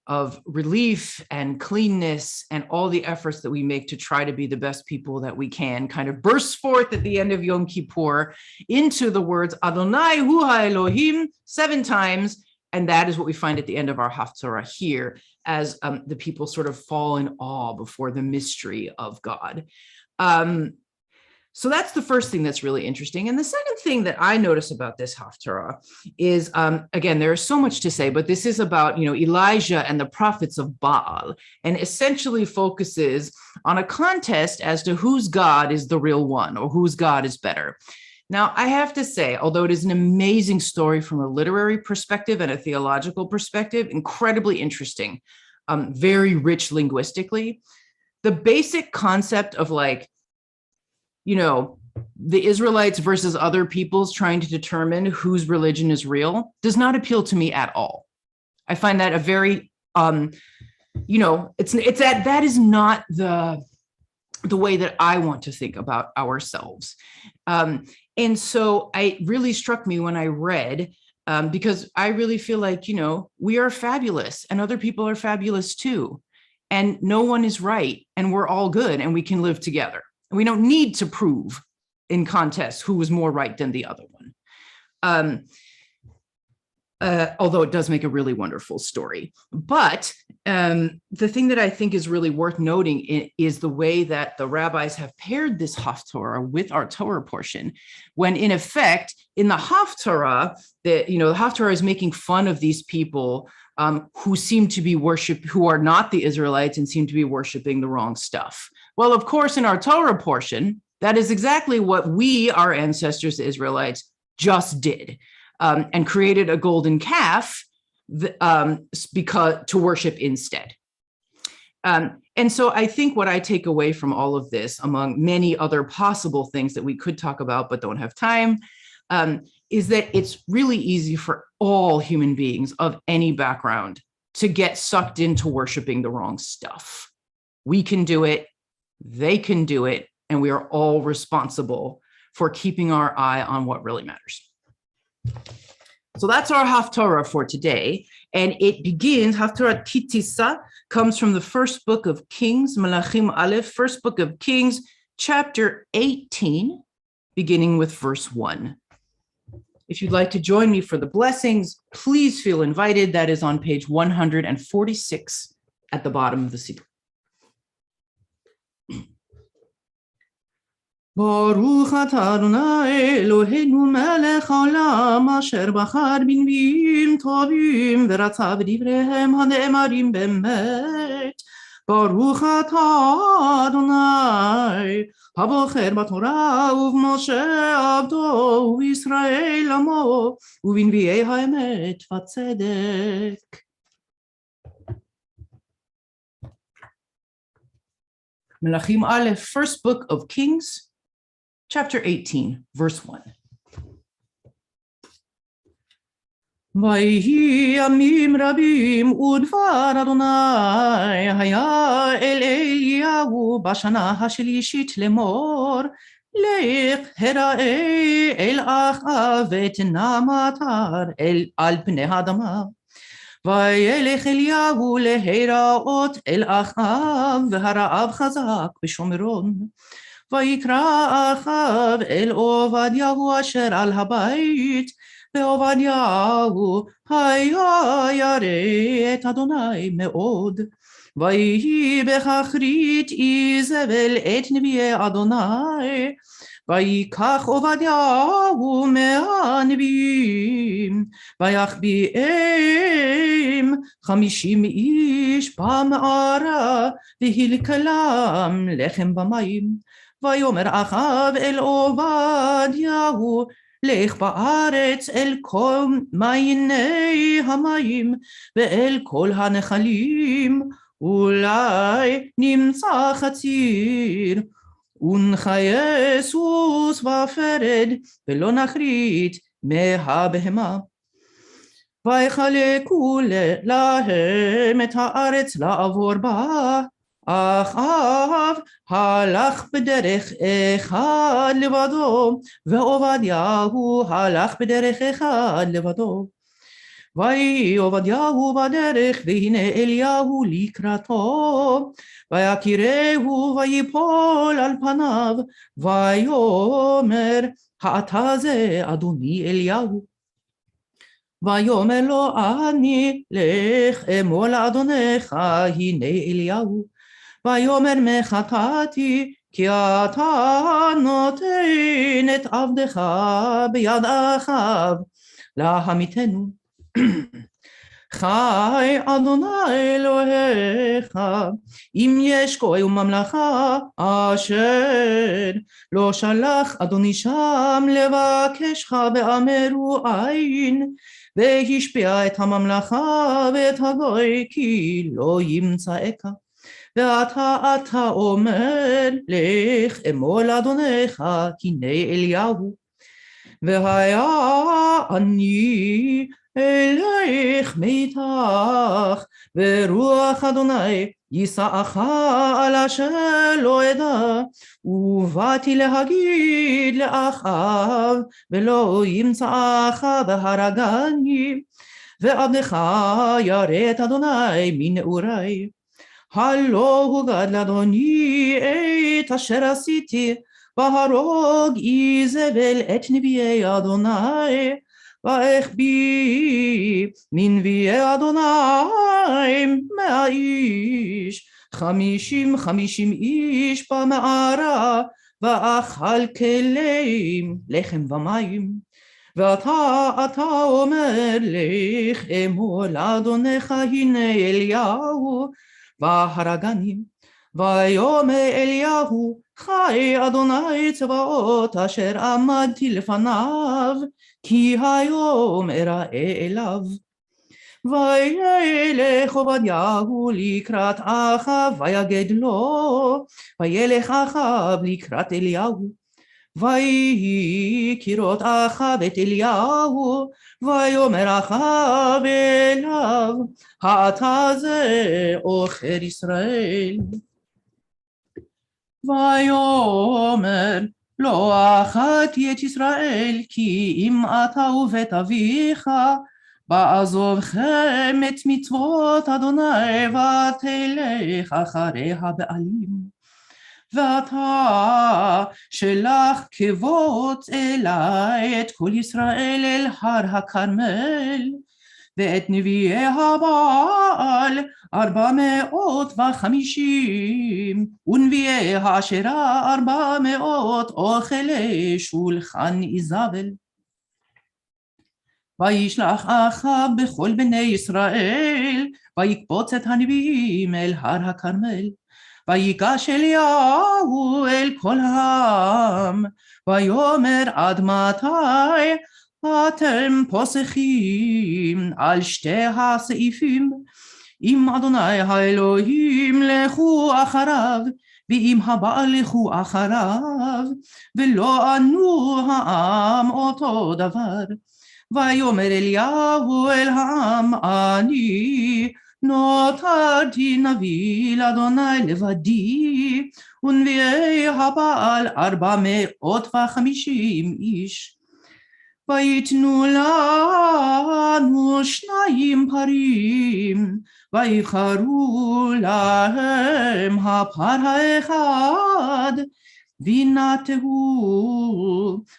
of relief and cleanness and all the efforts that we make to try to be the best people that we can kind of bursts forth at the end of Yom Kippur into the words Adonai Hu HaElohim 7 times. And that is what we find at the end of our Haftarah here as the people sort of fall in awe before the mystery of God. So that's the first thing that's really interesting. And the second thing that I notice about this Haftarah is, again, there is so much to say, but this is about, Elijah and the prophets of Baal, and essentially focuses on a contest as to whose God is the real one or whose God is better. Now, I have to say, although it is an amazing story from a literary perspective and a theological perspective, incredibly interesting, very rich linguistically, the basic concept of the Israelites versus other peoples trying to determine whose religion is real does not appeal to me at all. I find that a very, that is not the way that I want to think about ourselves. And so it really struck me when I read, because I really feel like, we are fabulous and other people are fabulous too. And no one is right and we're all good and we can live together. We don't need to prove in contest who was more right than the other one. Although it does make a really wonderful story. But the thing that I think is really worth noting is the way that the rabbis have paired this Haftorah with our Torah portion, when in effect, in the Haftorah, the Haftorah is making fun of these people who seem to be who are not the Israelites and seem to be worshiping the wrong stuff. Well, of course, in our Torah portion, that is exactly what we, our ancestors, the Israelites, just did. And created a golden calf to worship instead. And so I think what I take away from all of this, among many other possible things that we could talk about but don't have time, is that it's really easy for all human beings of any background to get sucked into worshiping the wrong stuff. We can do it, they can do it, and we are all responsible for keeping our eye on what really matters. So that's our Haftorah for today. And it begins, Haftorah Kitisa comes from the first book of Kings, Malachim Aleph, first book of Kings, chapter 18, beginning with verse 1. If you'd like to join me for the blessings, please feel invited. That is on page 146 at the bottom of the Siddur. ברוך אתה אדוני אלוהינו מלך העולם אשר בחר בנביאים טובים ורצה בדבריהם הנאמרים באמת. ברוך אתה אדוני הבוחר בתורה ובמשה עבדו ובישראל עמו ובנביאי האמת והצדק. Melachim Aleph, first book of Kings, chapter 18, verse 1. ויהי ימים רבים ודבר אדוני היה אל אליהו בשנה השלישית לאמור לך הראה אל אחאב ותנא מטר על פני האדמה. וילך אליהו להיראות אל אחאב והרעב חזק בשומרון. ויקרא אחאב אל עובדיהו אשר על הבית ועובדיהו היה ירא את אדוני מאוד. ויהי בכחרית איזבל את נביאי אדוני ויקח עובדיהו מהנביאים ויחביאם 50 איש במערה והלקלם לחם במים. ויאמר אחאב אל עובדיהו לך בארץ אל כל מעייני המים ואל כל הנחלים אולי נמצא חציר ונחיה סוס ופרד ולא נכרית מהבהמה. ויחלקו להם את הארץ לעבור בה. אחאב הלך בדרך אחד לבדו ועובדיהו הלך בדרך אחד לבדו. ויהי עובדיהו בדרך והנה אליהו לקראתו ויכירהו ויפול על פניו ויאמר האתה זה אדוני אליהו. ויאמר לו אני לך אמור לאדונך הנה אליהו. ויאמר מחטאתי כי אתה נותן את עבדך ביד אחאב להמיתנו. חי אדוני אלוהיך אם יש גוי וממלכה אשר לא שלח אדוני שם לבקשך באמרו עין והשפיע את הממלכה ואת הגוי כי לא ימצאך. ואתה אומר לך אמור לאדונך הנה אליהו. והיה אני אלך מאיתך ורוח אדוני יישאך על אשר לא אדע. ובאתי להגיד לאחאב ולא ימצאך והרגני ועבדך ירא את אדוני מנעורי. הלא הוגד לאדוני את אשר עשיתי והרוג איזבל את נביאי אדוני, והחביא מנביאי אדוני 100 איש, 50 איש במערה, ואכל כלים לחם ומים. ואתה אומר לך אמור לאדונך הנה אליהו והרגני. ויאמר אליהו חי אדוני צבאות אשר עמדתי לפניו כי היום אראה אליו. וילך עובדיהו לקראת אחאב ויגד לו, וילך אחאב לקראת אליהו. ויהי כראות אחאב את אליהו, ויאמר אחאב אליו, האתה זה עוכר ישראל. ויאמר לא אכלתי את ישראל, כי אם אתה ובית אביך בעזובכם את מצוות אדוני ותלך אחרי הבעלים. ואתה שלח כבוץ אלי את כל ישראל אל הר הכרמל, ואת נביאי הבעל 450, ונביאי האשרה 400 אוכלי שולחן איזבל. וישלח אחאב בכל בני ישראל, ויקבוץ את הנביאים אל הר הכרמל. ויגש אליהו אל כל העם, ויאמר עד מתי אתם פוסחים על שתי הסעיפים? אם אדוני האלוהים לכו אחריו, ואם הבעל לכו אחריו, ולא ענו העם אותו דבר. ויאמר אליהו אל העם, אני נותרתי נביא לאדוני לבדי, ונביאי הבעל 450 איש. ויתנו לנו 2 פרים, ויבחרו להם הפר האחד, וינתהו,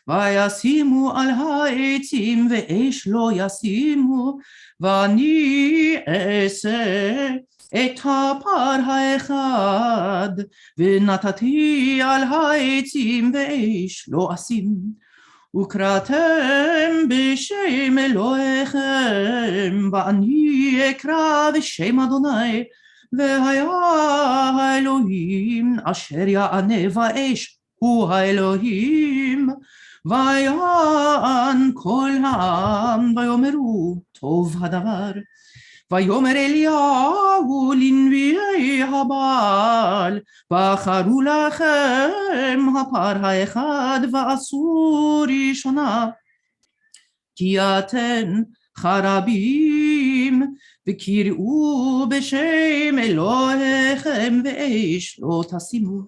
וישימו על העצים, ואש לא ישימו, ואני אעשה את הפר האחד, ונתתי על העצים, ואש לא אשים. וקראתם בשם אלוהיכם, ואני אקרא בשם אדוני, והיה האלוהים אשר יענה ואש הוא האלוהים. ויען כל העם ויאמרו טוב הדבר. ויאמר אליהו לנביאי הבעל, בחרו לכם הפר האחד ועשו ראשונה, כי אתן חרבים, וקראו בשם אלוהיכם ואש לא תשימו.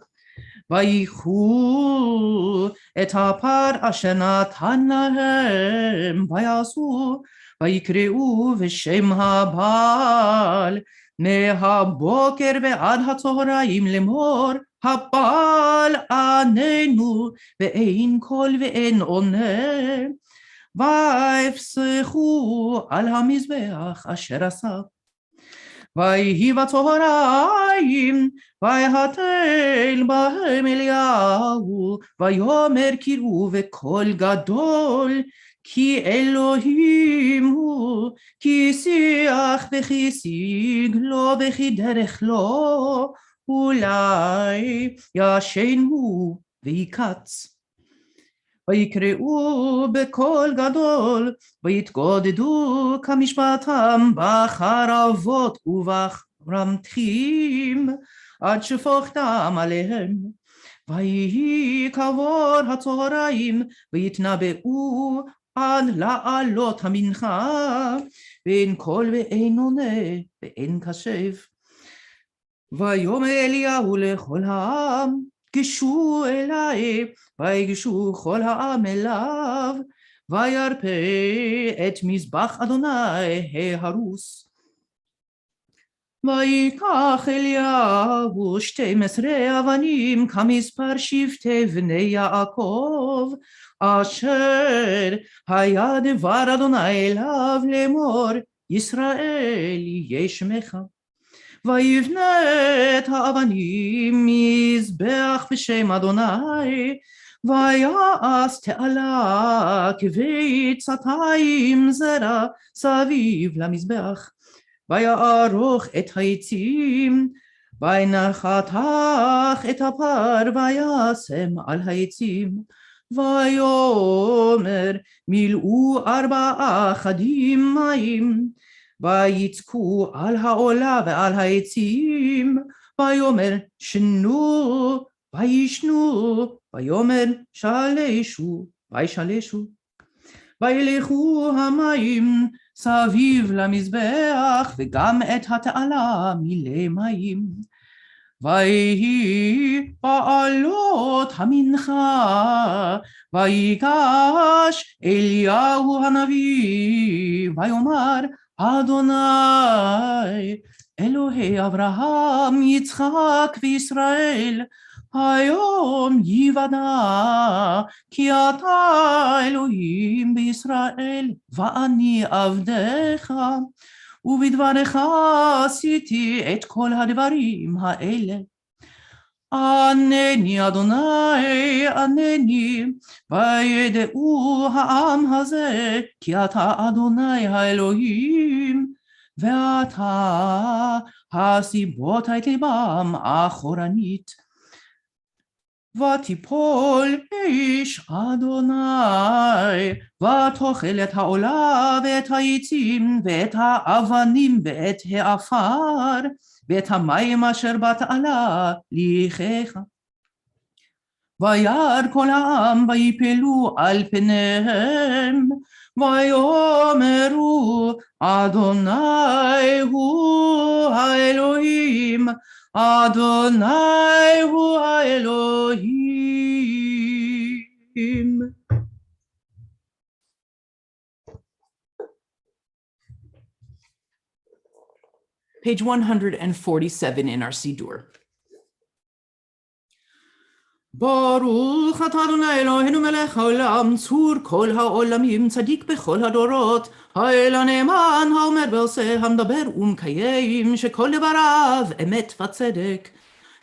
ויקחו את הפר אשר נתן להם ויעשו, ויקראו בשם הבעל מהבוקר ועד הצהריים לאמור, הבעל עננו, ואין קול ואין עונה. ויפסחו על המזבח אשר עשה. ויהי בצהריים, ויהתל בהם אליהו, ויאמר קראו בקול גדול, כי אלוהים הוא, כי שיח וכי שיג לו וכי דרך לו, אולי ישן הוא ויקץ. ויקראו בקול גדול, ויתגודדו כמשפטם בחרבות וברמתים, עד שפוכתם עליהם. ויהי כעבור הצהריים, ויתנבאו עד לעלות המנחה, ואין קול ואין עונה ואין קשב. ויאמר אליהו לכל העם, גשו אליי, ויגשו כל העם אליו, וירפה את מזבח אדוני ההרוס. ויקח אליהו 12 אבנים כמספר שבטי בני יעקב, אשר היה דבר אדוני אליו לאמור, ישראל יהיה שמך. ויבנה את האבנים מזבח בשם אדוני, ויעש תעלה כביצתיים זרע סביב למזבח. ויערוך את העצים, ונחתך את הפר וישם על העצים. ויאמר מילאו 4 חדים מים, ויצקו על העולה ועל העצים. ויאמר שנו, וישנו. ויאמר שלשו, וישלשו. וילכו המים סביב למזבח, וגם את התעלה מילא מים. ויהי בעלות המנחה, ויגש אליהו הנביא, ויאמר אדוני אלוהי אברהם יצחק וישראל, היום יוודע כי אתה אלוהים בישראל, ואני עבדך, ובדברך עשיתי את כל הדברים האלה. ענני אדוני, ענני, וידעו העם הזה כי אתה אדוני האלוהים, ואתה הסיבות את ליבם אחורנית. ותיפול אש אדוני, ותאכל את העולה ואת העצים ואת האבנים ואת העפר ואת המים אשר בתעלה ליחך. וירא כל העם ויפלו על פניהם, ויאמרו אדוני הוא האלוהים, אדוני הוא האלוהים. Page 147 in our Siddur. ברוך אתה אדוני אלוהינו מלך העולם, צור כל העולמים, צדיק בכל הדורות, האל הנאמן, האומר ועושה, המדבר ומקיים, שכל דבריו אמת וצדק.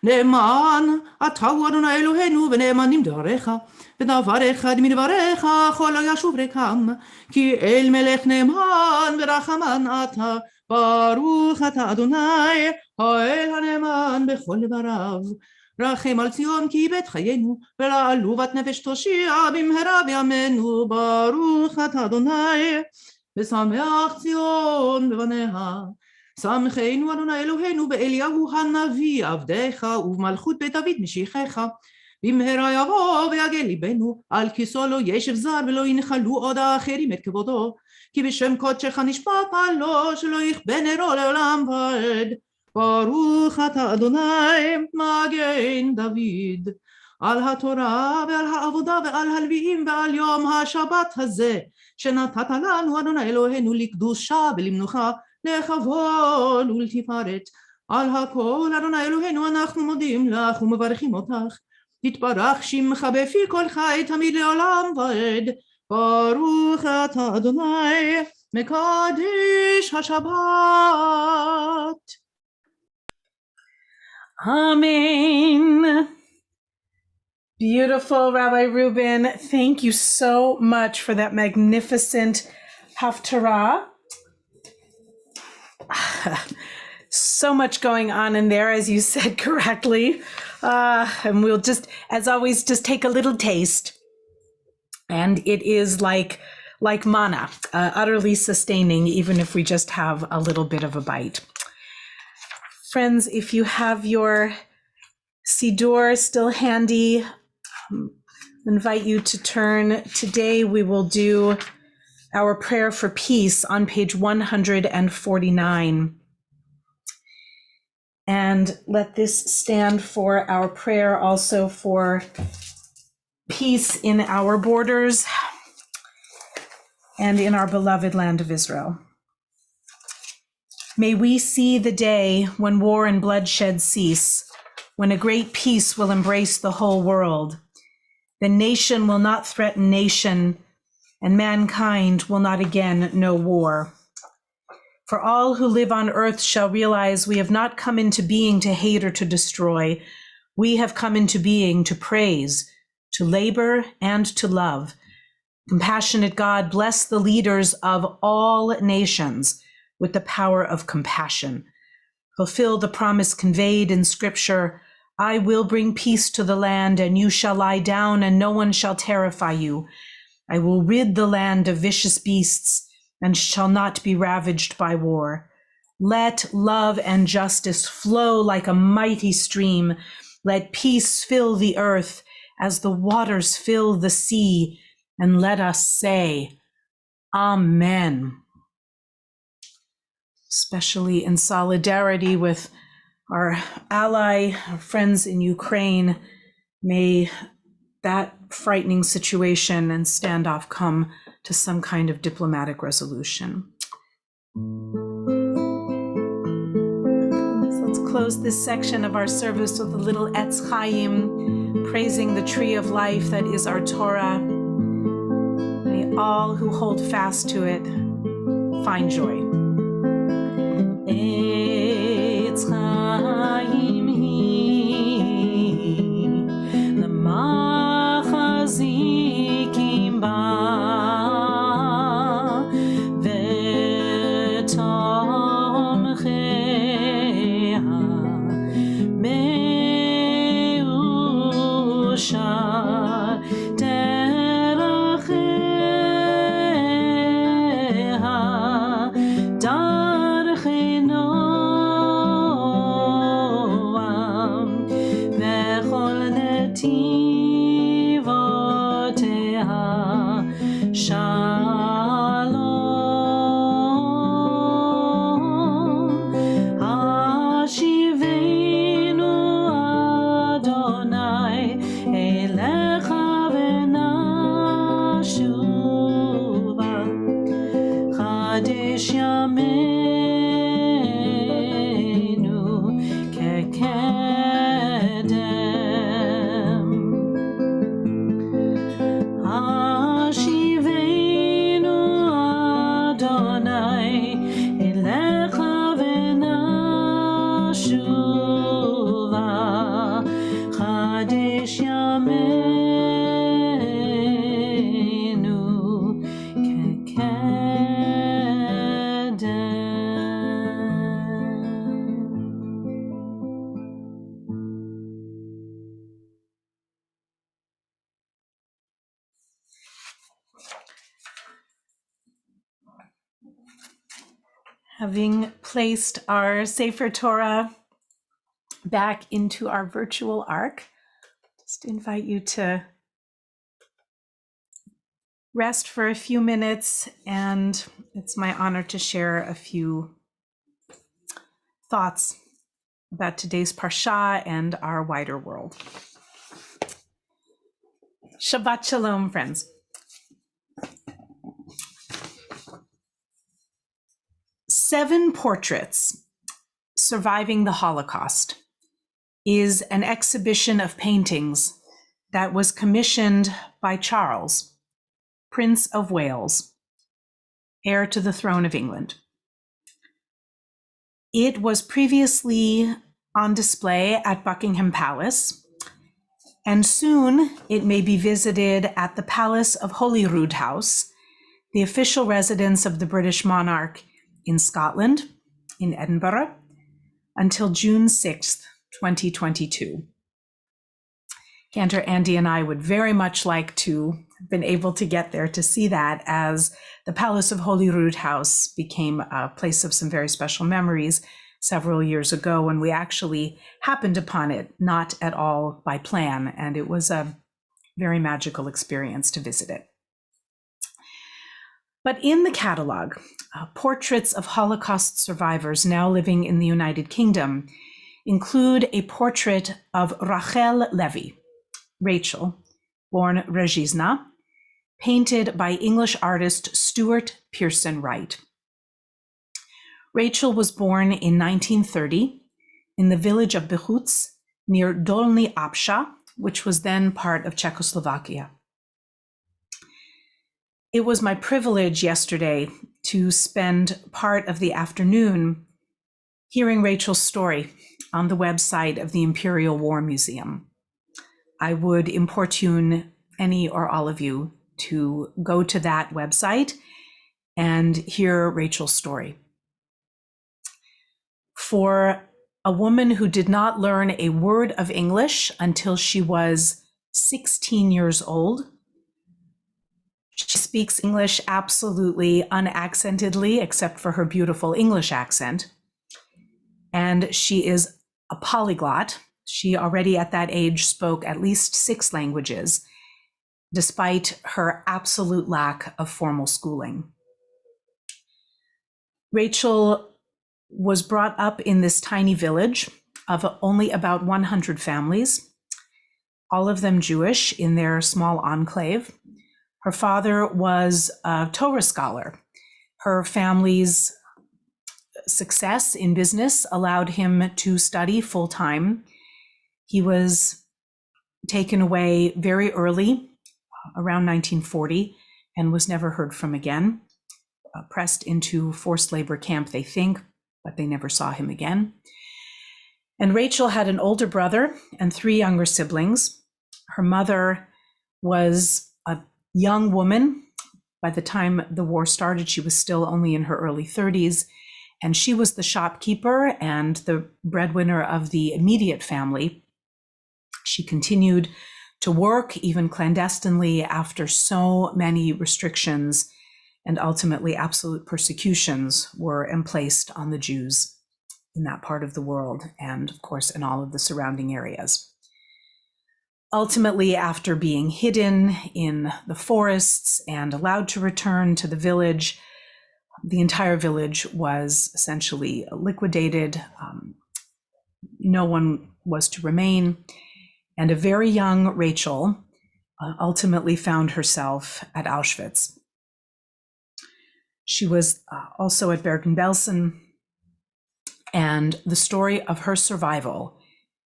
נאמן אתה הוא אדוני אלוהינו, ונאמנים דבריך, ודבר אחד מדבריך כל לא ישוב ריקם, כי אל מלך נאמן ורחמן אתה. ברוך אתה אדוני האל הנאמן בכל דבריו. רחם על ציון כי בית חיינו, ולעלובת נפש תושיע במהרה בימינו. ברוך אתה אדוני ושמח ציון בבניה. שמחנו אדוני אלוהינו באליהו הנביא עבדך, ובמלכות בית דוד משיחך. במהרה יבוא ויגל ליבנו, על כיסו לא ישב זר ולא ינחלו עוד האחרים את כבודו, כי בשם קודשך נשבעת לו שלא יכבה נרו לעולם ועד. ברוך אתה אדוני מגן דוד. על התורה ועל העבודה ועל הלוויים ועל יום השבת הזה שנתת לנו אדוני אלוהינו לקדושה ולמנוחה, לכבוד ולתפארת. על הכל אדוני אלוהינו אנחנו מודים לך ומברכים אותך. תתברך שמך בפי כל חי תמיד לעולם ועד. ברוך אתה אדוני מקדש השבת. Amen. Beautiful, Rabbi Reuben. Thank you so much for that magnificent haftarah. So much going on in there, as you said correctly. And we'll just, as always, just take a little taste. And it is like manna, utterly sustaining, even if we just have a little bit of a bite. Friends, if you have your Siddur still handy, I invite you to turn. Today we will do our prayer for peace on page 149. And let this stand for our prayer also for peace in our borders and in our beloved land of Israel. May we see the day when war and bloodshed cease, when a great peace will embrace the whole world. Then nation will not threaten nation, and mankind will not again know war. For all who live on earth shall realize we have not come into being to hate or to destroy. We have come into being to praise, to labor, and to love. Compassionate God, bless the leaders of all nations with the power of compassion. Fulfill the promise conveyed in Scripture, I will bring peace to the land, and you shall lie down, and no one shall terrify you. I will rid the land of vicious beasts, and shall not be ravaged by war. Let love and justice flow like a mighty stream. Let peace fill the earth as the waters fill the sea. And let us say, Amen. Especially in solidarity with our ally, our friends in Ukraine, may that frightening situation and standoff come to some kind of diplomatic resolution. So let's close this section of our service with a little Etz Chaim, praising the tree of life that is our Torah. May all who hold fast to it find joy. Etz Chaim hi, l'machazikim ba, v'tomcheha me'ushar derecheha, darchei noam, v'chol netivoteha shalom. Hashivenu Adonai elecha v'nashuva, Chadesh yameinu kekedem. Hashivenu Adonai elecha v'nashuva, Chadesh yameinu Having placed our Sefer Torah back into our virtual ark, just invite you to rest for a few minutes, and it's my honor to share a few thoughts about today's Parsha and our wider world. Shabbat Shalom, friends. Seven Portraits Surviving the Holocaust is an exhibition of paintings that was commissioned by Charles, Prince of Wales, heir to the throne of England. It was previously on display at Buckingham Palace, and soon it may be visited at the Palace of Holyrood House, the official residence of the British monarch in Scotland, in Edinburgh, until June 6th, 2022. Cantor, Andy, and I would very much like to have been able to get there to see that, as the Palace of Holyrood House became a place of some very special memories several years ago when we actually happened upon it, not at all by plan, and it was a very magical experience to visit it. But in the catalog, portraits of Holocaust survivors now living in the United Kingdom include a portrait of Rachel Levy, Rachel, born Regizna, painted by English artist Stuart Pearson Wright. Rachel was born in 1930 in the village of Bechutz near Dolny Apsha, which was then part of Czechoslovakia. It was my privilege yesterday to spend part of the afternoon hearing Rachel's story on the website of the Imperial War Museum. I would importune any or all of you to go to that website and hear Rachel's story. For a woman who did not learn a word of English until she was 16 years old, she speaks English absolutely unaccentedly, except for her beautiful English accent. And she is a polyglot. She already at that age spoke at least 6 languages, despite her absolute lack of formal schooling. Rachel was brought up in this tiny village of only about 100 families, all of them Jewish in their small enclave. Her father was a Torah scholar. Her family's success in business allowed him to study full-time. He was taken away very early, around 1940, and was never heard from again. Pressed into forced labor camp, they think, but they never saw him again. And Rachel had an older brother and 3 younger siblings. Her mother was a young woman. By the time the war started, she was still only in her early 30s, and she was the shopkeeper and the breadwinner of the immediate family. She continued to work, even clandestinely, after so many restrictions and ultimately absolute persecutions were emplaced on the Jews in that part of the world, and of course in all of the surrounding areas. Ultimately, after being hidden in the forests and allowed to return to the village, the entire village was essentially liquidated. No one was to remain. And a very young Rachel ultimately found herself at Auschwitz. She was also at Bergen-Belsen, and the story of her survival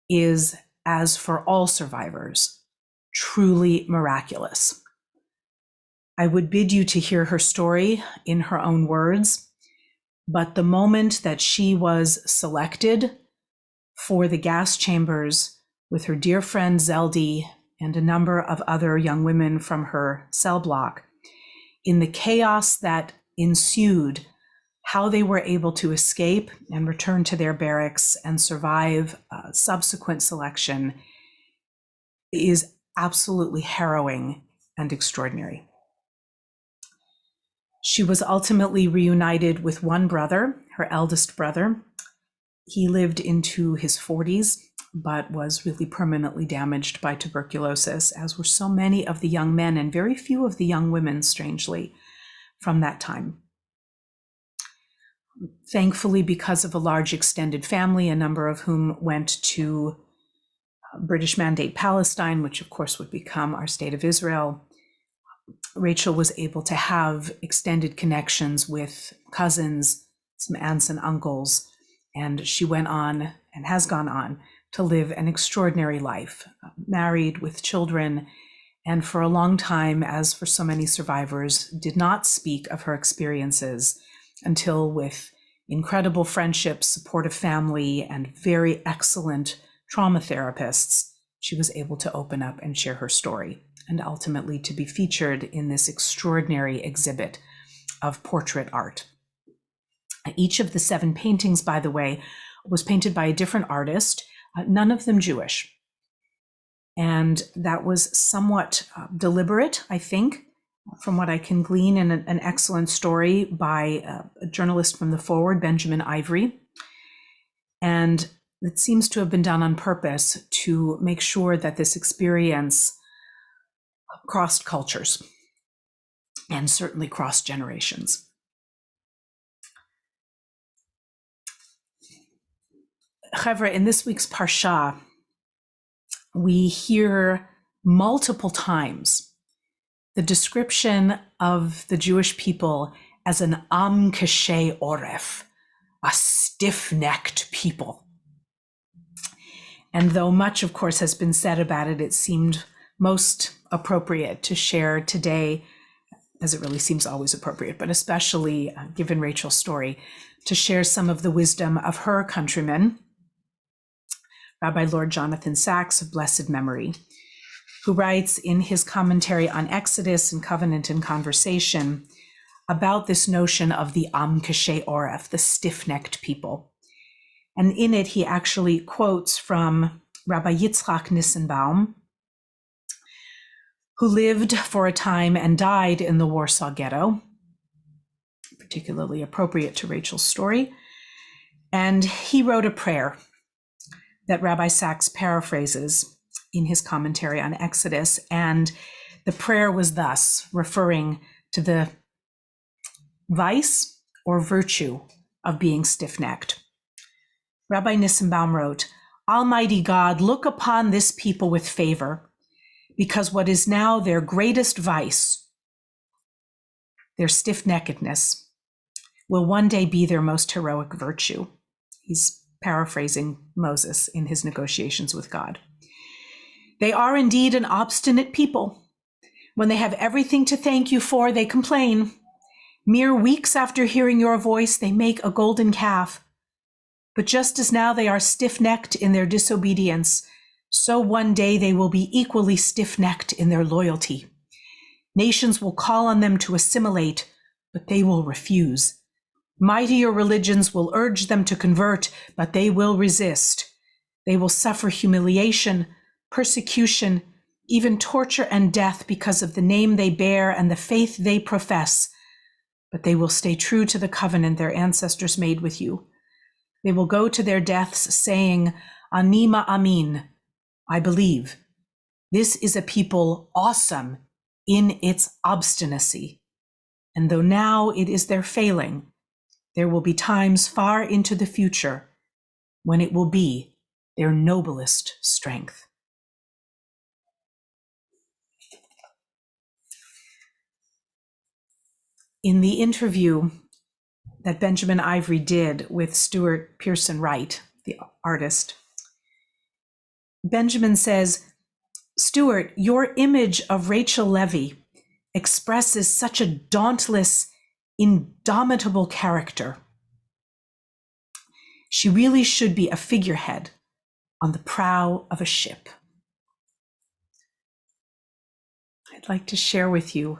is, as for all survivors, truly miraculous. I would bid you to hear her story in her own words, but the moment that she was selected for the gas chambers with her dear friend Zeldi and a number of other young women from her cell block, in the chaos that ensued, how they were able to escape and return to their barracks and survive subsequent selection is absolutely harrowing and extraordinary. She was ultimately reunited with one brother, her eldest brother. He lived into his 40s, but was really permanently damaged by tuberculosis, as were so many of the young men and very few of the young women, strangely, from that time. Thankfully, because of a large extended family, a number of whom went to British Mandate Palestine, which of course would become our state of Israel, Rachel was able to have extended connections with cousins, some aunts and uncles, and she went on and has gone on to live an extraordinary life, married with children, and for a long time, as for so many survivors, did not speak of her experiences until, with incredible friendships, supportive family, and very excellent trauma therapists, she was able to open up and share her story, and ultimately to be featured in this extraordinary exhibit of portrait art. Each of the 7 paintings, by the way, was painted by a different artist, none of them Jewish. And that was somewhat deliberate, I think, from what I can glean in an excellent story by a journalist from The Forward, Benjamin Ivory. And it seems to have been done on purpose to make sure that this experience crossed cultures and certainly crossed generations. Chevra, in this week's Parsha, we hear multiple times the description of the Jewish people as an am kashay oref, a stiff-necked people. And though much, of course, has been said about it, it seemed most appropriate to share today, as it really seems always appropriate, but especially given Rachel's story, to share some of the wisdom of her countrymen, Rabbi Lord Jonathan Sachs of blessed memory, who writes in his commentary on Exodus and Covenant and Conversation about this notion of the Am Kashe Oref, the stiff-necked people. And in it, he actually quotes from Rabbi Yitzchak Nissenbaum, who lived for a time and died in the Warsaw Ghetto, particularly appropriate to Rachel's story. And he wrote a prayer that Rabbi Sachs paraphrases in his commentary on Exodus. And the prayer was thus, referring to the vice or virtue of being stiff-necked. Rabbi Nissenbaum wrote, "Almighty God, look upon this people with favor, because what is now their greatest vice, their stiff-neckedness, will one day be their most heroic virtue." He's paraphrasing Moses in his negotiations with God. "They are indeed an obstinate people. When they have everything to thank you for, they complain. Mere weeks after hearing your voice, they make a golden calf. But just as now they are stiff-necked in their disobedience, so one day they will be equally stiff-necked in their loyalty. Nations will call on them to assimilate, but they will refuse. Mightier religions will urge them to convert, but they will resist. They will suffer humiliation, persecution, even torture and death because of the name they bear and the faith they profess, but they will stay true to the covenant their ancestors made with you. They will go to their deaths saying, Ani ma'amin, I believe. This is a people awesome in its obstinacy. And though now it is their failing, there will be times far into the future when it will be their noblest strength." In the interview that Benjamin Ivory did with Stuart Pearson Wright, the artist, Benjamin says, "Stuart, your image of Rachel Levy expresses such a dauntless, indomitable character. She really should be a figurehead on the prow of a ship." I'd like to share with you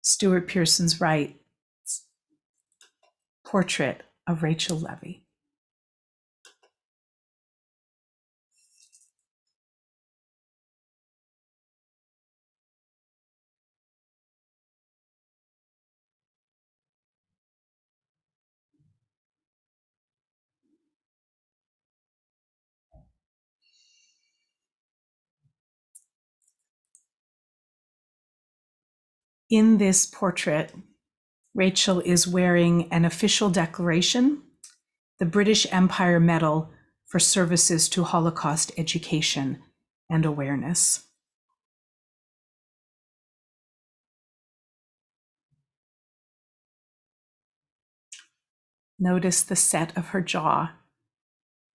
Stuart Pearson Wright's portrait of Rachel Levy. In this portrait, Rachel is wearing an official declaration, the British Empire Medal for services to Holocaust education and awareness. Notice the set of her jaw,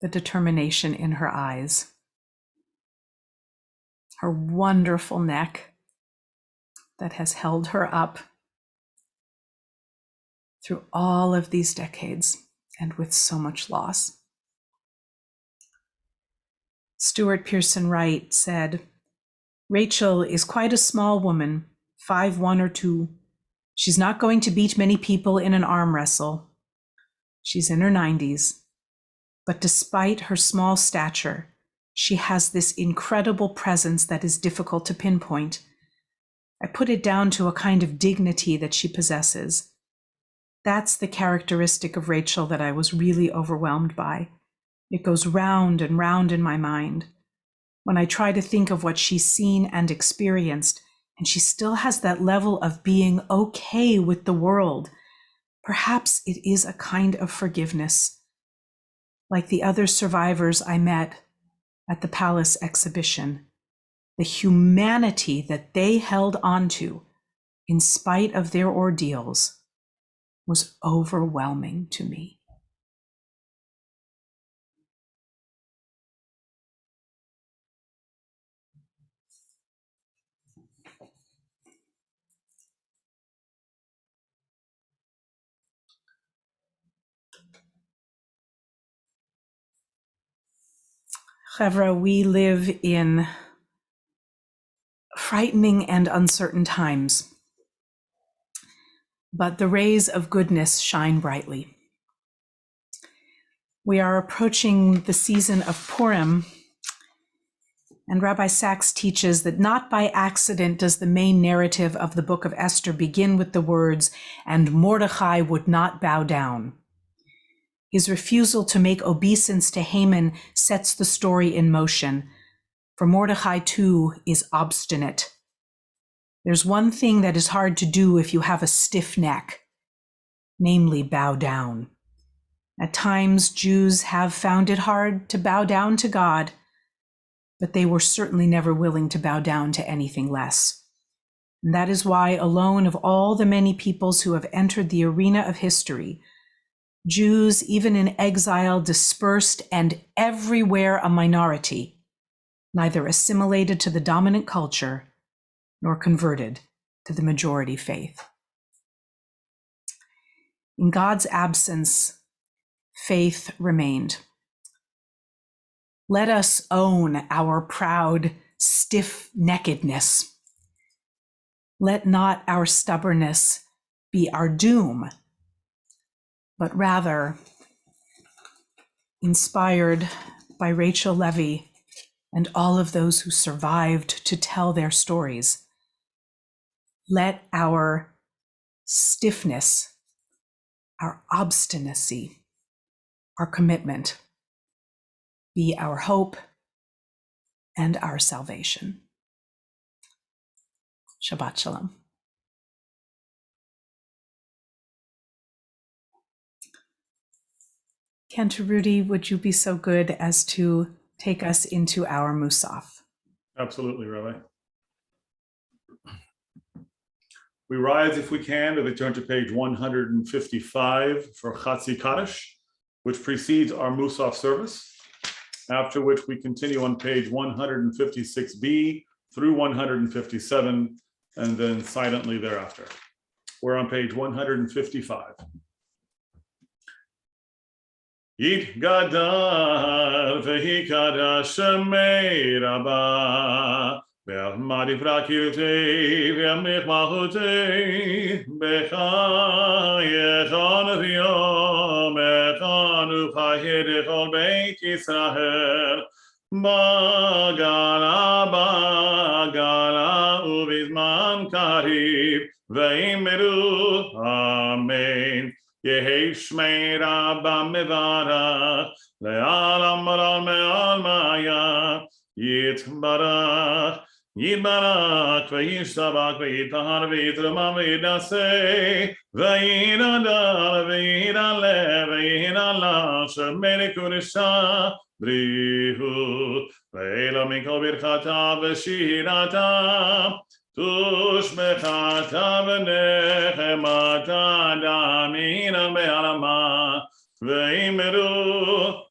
the determination in her eyes, her wonderful neck that has held her up through all of these decades and with so much loss. Stuart Pearson Wright said, "Rachel is quite a small woman, 5'1" or 2. She's not going to beat many people in an arm wrestle. She's in her 90s, but despite her small stature, she has this incredible presence that is difficult to pinpoint. I put it down to a kind of dignity that she possesses. That's the characteristic of Rachel that I was really overwhelmed by. It goes round and round in my mind. When I try to think of what she's seen and experienced, and she still has that level of being okay with the world, perhaps it is a kind of forgiveness. Like the other survivors I met at the Palace exhibition, the humanity that they held onto in spite of their ordeals was overwhelming to me. Chevra, we live in frightening and uncertain times, but the rays of goodness shine brightly. We are approaching the season of Purim, and Rabbi Sachs teaches that not by accident does the main narrative of the book of Esther begin with the words, "And Mordechai would not bow down." His refusal to make obeisance to Haman sets the story in motion, for Mordechai too is obstinate. There's one thing that is hard to do if you have a stiff neck, namely bow down. At times, Jews have found it hard to bow down to God, but they were certainly never willing to bow down to anything less. And that is why, alone of all the many peoples who have entered the arena of history, Jews, even in exile, dispersed and everywhere a minority, neither assimilated to the dominant culture nor converted to the majority faith. In God's absence, faith remained. Let us own our proud stiff-neckedness. Let not our stubbornness be our doom, but rather, inspired by Rachel Levy and all of those who survived to tell their stories, let our stiffness, our obstinacy, our commitment be our hope and our salvation. Shabbat Shalom. Cantor, Rudy, would you be so good as to take us into our Musaf? Absolutely, Rabbi. We rise, if we can, to return to page 155 for Chatzi Kaddish, which precedes our Musaf service, after which we continue on page 156b through 157, and then silently thereafter. We're on page 155. Yit gadal vehi kadash shemei rabba ve'amadi prakirtei ve'amich malchutei becha yechon v'yom echon u'chayid echol beit Yisrael bagala uvizman karib ve'imiru amen. Yehi Shmei Rabba Mevarach Le'alam Maral Me'al Maya Yitbarach Ve'yishtabach Ve'yitahar Ve'yitrama Ve'yidaseh Ve'yidadar Ve'yidaleh Ve'yidala Shemene Kurisha Brihu Ve'ela Mikol Birchata Ve'shirata Tushmechata v'nechemata damina be'alama ve'imeru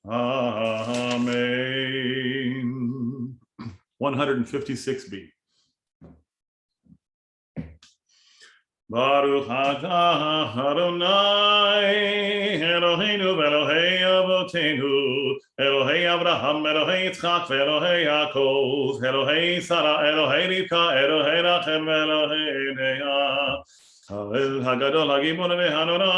amen. 156b. Baruch atah Adonai Eloheinu v'Elohei Avotenu Elohei Abraham, Elohei Yitzchak, Elohei Yaakov, Elohei Sarah, Elohei Rivka, Elohei Rachel, Elohei Leah, Ha'el Hagadol Hagibor v'Hanora,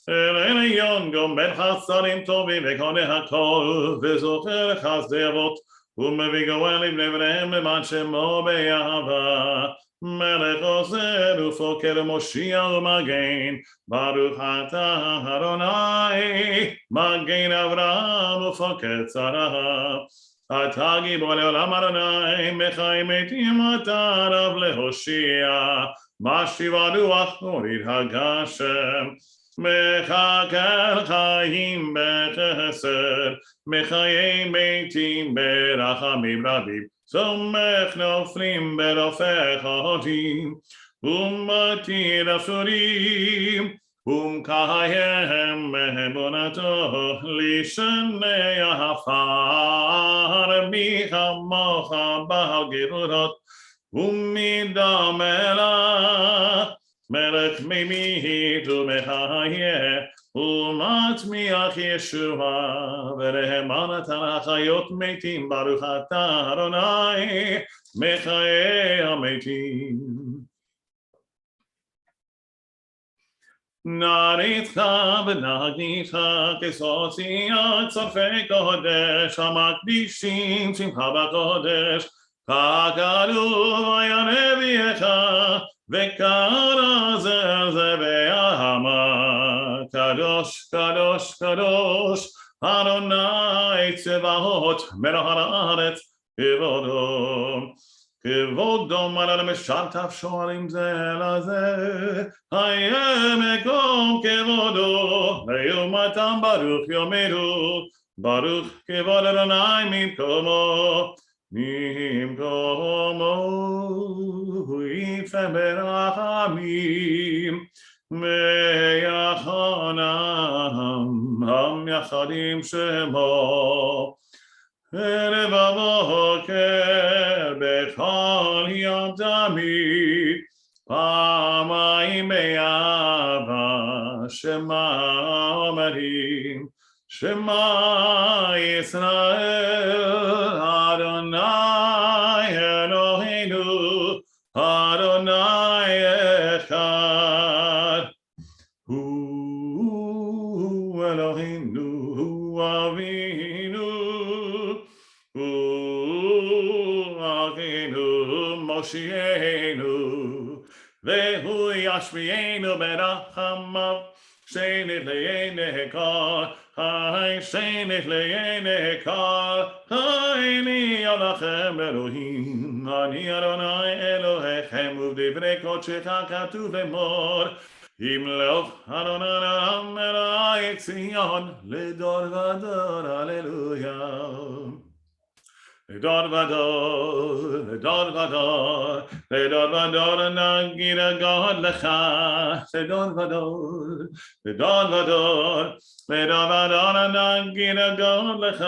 El Elyon Gomer Chasarim Tovim v'Koneh Hakol, v'Zocher Chazdei Avot, u'Mevi Goel Ibnei V'nehem Leman Shemo be'Yahava, Melech Ozer u'Foker Moshiach u'Magen, Baruch atah Adonai, Magen Avraham u'Foker Tzara, Atah Gibor le'olam Adonai, Mechai Metim atah Rav leHoshia, Mashiv Ruach Horid HaGashem, Mechakel Chaim bechesed, Mechayei Metim berachamim rabim, Somech noflim berofech hodim, Matir asurim, Kayem mehemonato, Lishanei afar, Michamocha bahal gerurot, Midamela, Melech mimihi tu mechayeh, ומצמיח ישועה, ורחמן נתן החיות מתים, ברוך אתה אדוני מחיי המתים. נריצך ונקדישך כסאות ציון צופי קודש, המקדישים שמך בקודש, ככתוב וירא נביאך, וקרא זה בהמה, קדוש קדוש קדוש אדוני צבאות מלך הארץ כבודו. כבודו מעל משרתיו שואלים זה לזה, היה מקום כבודו, לעומתם ברוך יאמרו, ברוך כבוד אדוני ממקומו, יפה ברחמים, ויחנם המייחדים שמו. ערב הבוקר בכל יום תמיד, פעמיים ביעבה שמע אומרים, שמע ישראל אדוני אלוהינו אדוני אחד. הוא אלוהינו הוא אבינו מושיענו, והוא ישביענו ברחמיו, שנית לעיני כל, שנית לעיני כל, אני לכם אלוהים, אני אדוני אלוהיכם, ובדברי קודשך כתוב לאמור, ימלוך אדוני לעם אלי ציון, לדור ודור, הללויה. לדור ודור, לדור ודור, לדור ודור נגיד הגוד לך, לדור ודור, לדור ודור, לדור ודור נגיד הגוד לך,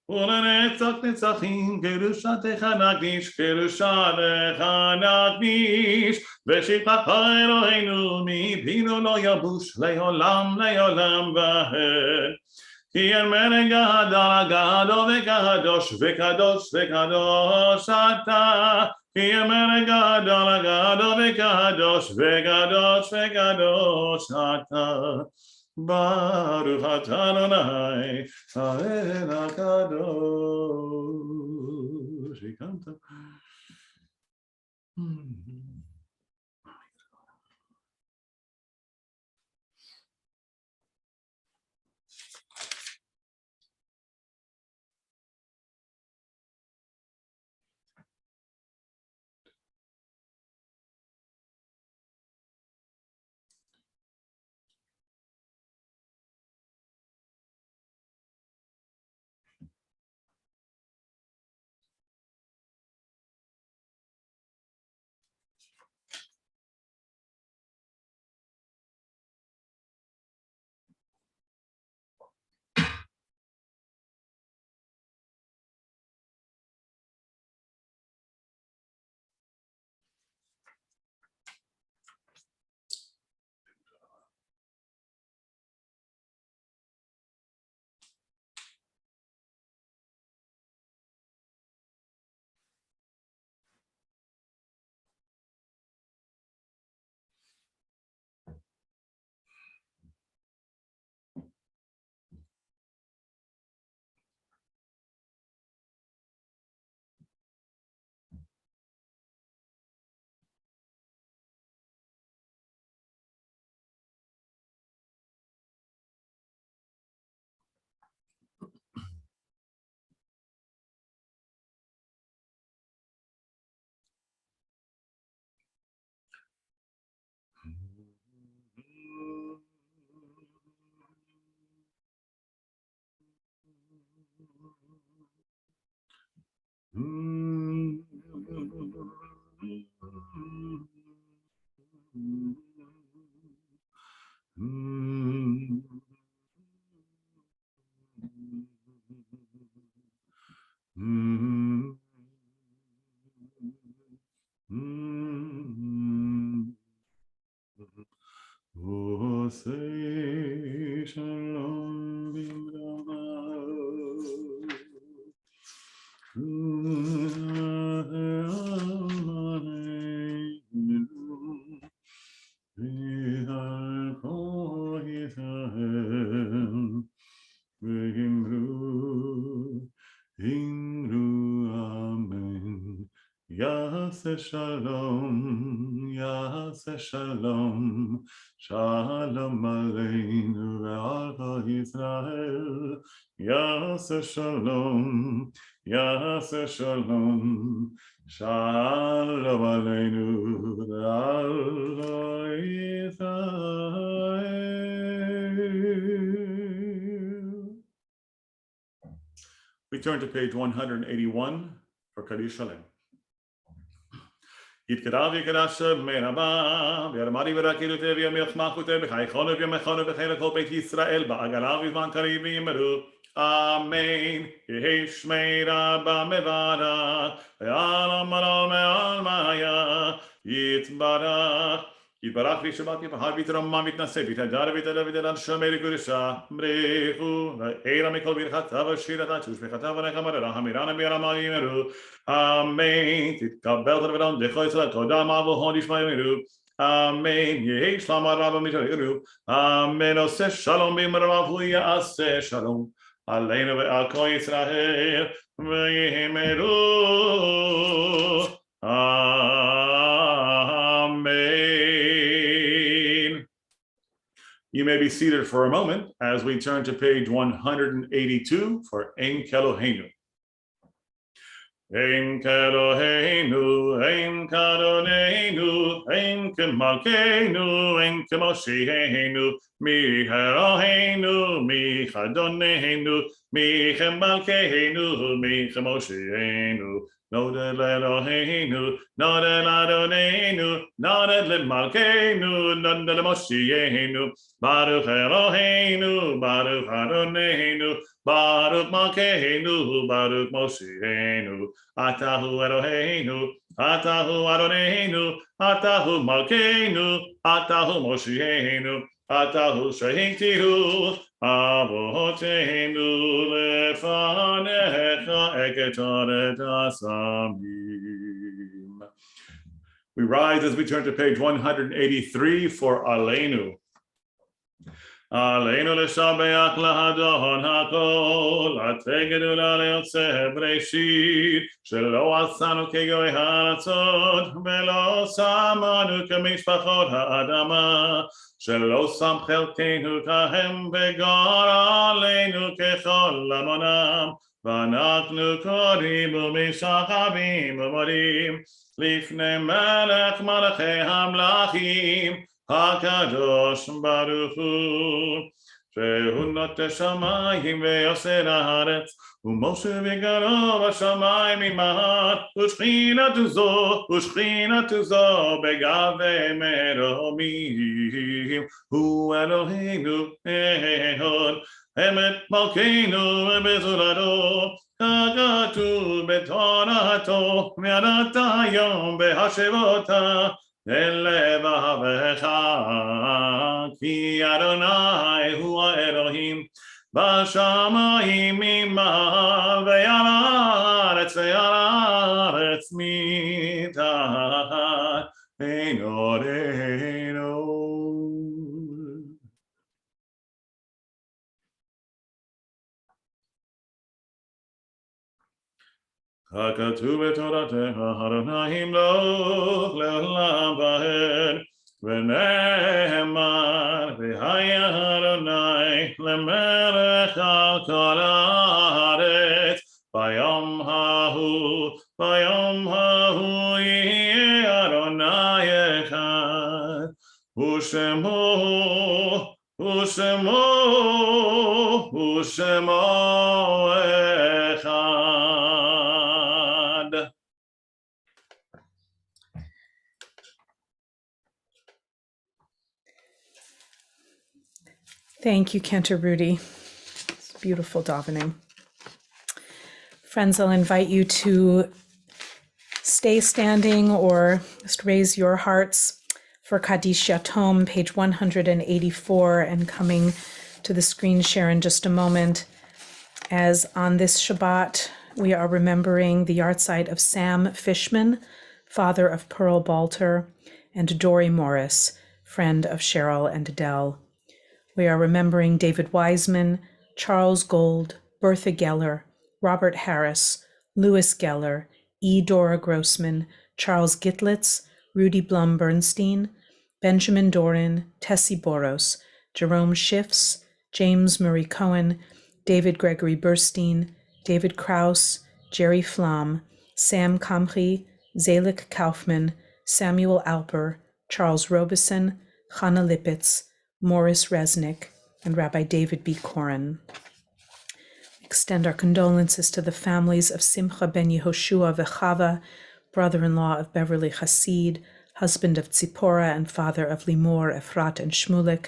ולנצח נצחים קדושתך נקדיש, קדושתך נקדיש, ושבחך אלוהינו מפינו לא יבוש לעולם לעולם ועד. כי המלך גדול גדול וקדוש וקדוש וקדוש אתה, כי המלך גדול גדול וקדוש וקדוש וקדוש אתה, ברוך אתה אדוני האל הקדוש. קנטור. Amen. Yaseh shalom, Yaseh shalom, Shalom aleinu ve'al Yisrael. Yaseh shalom, Yaseh shalom, Shalom aleinu ve'al Yisrael. We turn to page 181 for Kaddish Shalem. יתקרב יקרש מרבה, וירמדי ורקידותי ויאמר חמחותי בחייכונו ויאמכונו בחיל כל בית ישראל, בעגלה ובזמן קריב ויאמרו, אמן. יהי שמי רבה מברך, ועל עמלו מעל מאיה, יתברך. יתברך וישבת יפחד ויתרומם ויתנשא ויתהדר ויתהלל ויתהלל שומר וקדושה ברכו ואילה מכל ברכתה ושירתה תשבחתה ונחמה לרחמירנה בירמה יאמרו אמן. תתקבל תרבדון דחו ישראל תודה מעבוהון ישמע יאמרו אמן. יהי שלום רב מתארו אמן. עושה שלום במרמה והוא יעשה שלום עלינו ועל כל ישראל ויאמרו You may be seated for a moment as we turn to page 182 for Ein Keloheinu. Ein Keloheinu, Ein Kadonenu, Ein Kemalkeinu, Ein Kemosheinu, Mi Eloheinu, Mi Chadonenu, Mi Kemalkeinu, Mi Kemosheinu. Nodel Eloheinu, Nodel Adonenu, Nodel Malkeinu, Nodel Moshienu, Baruch Eloheinu, Baruch Adonenu, Baruch Malkeinu, Baruch Moshienu, Atahu Eloheinu, Atahu Adonenu, Atahu Malkeinu, Atahu Moshienu, Atahu Shehitihu, Avoteinu lefanecha eketoret asamim. We rise as we turn to page 183 for Aleinu. Aleinu l'shabeach lahadon hakol, ategedu la'leotzeh breshit, shelo asanu kegoy haratzot, velo samanu kemishpachot ha'adama, שלא שם חלקנו כהם וגר עלינו ככל המונם ואנחנו קוראים ומשחווים ומודים לפני מלך מלכי המלכים הקדוש ברוך הוא שהוא נוטה שמיים ויוסר הארץ ומשה וגרו בשמיים ממעט ושכינתו זו בגבי מרומים הוא אלוהינו אחד אמת מלכנו ובזולתו ככתוב בתורתו וידעת היום בהשבותה אל לבבך כי אדוני הוא האלוהים בשמיים ממעל ועל הארץ מתחת אין עורנו. ככתוב בתורתך אדוני ימלוך לעולם ועד ונאמר והיה אדוני למלך על כל הארץ ביום ההוא יהיה אדוני אחד ושמו אחד. Thank you, Cantor Rudy. It's beautiful davening. Friends, I'll invite you to stay standing or just raise your hearts for Kaddish Yatom, page 184, and coming to the screen share in just a moment. As on this Shabbat, we are remembering the yahrzeit of Sam Fishman, father of Pearl Balter, and Dory Morris, friend of Cheryl and Adele. We are remembering David Wiseman, Charles Gold, Bertha Geller, Robert Harris, Louis Geller, E. Dora Grossman, Charles Gitlitz, Rudy Blum Bernstein, Benjamin Doran, Tessie Boros, Jerome Schiffs, James Murray Cohen, David Gregory Burstein, David Krause, Jerry Flom, Sam Kamchi, Zelig Kaufman, Samuel Alper, Charles Robeson, Chana Lippitz, Morris Resnick, and Rabbi David B. Koren. Extend our condolences to the families of Simcha ben Yehoshua Vechava, brother-in-law of Beverly Hassid, husband of Tzipora and father of Limor, Efrat, and Shmulik,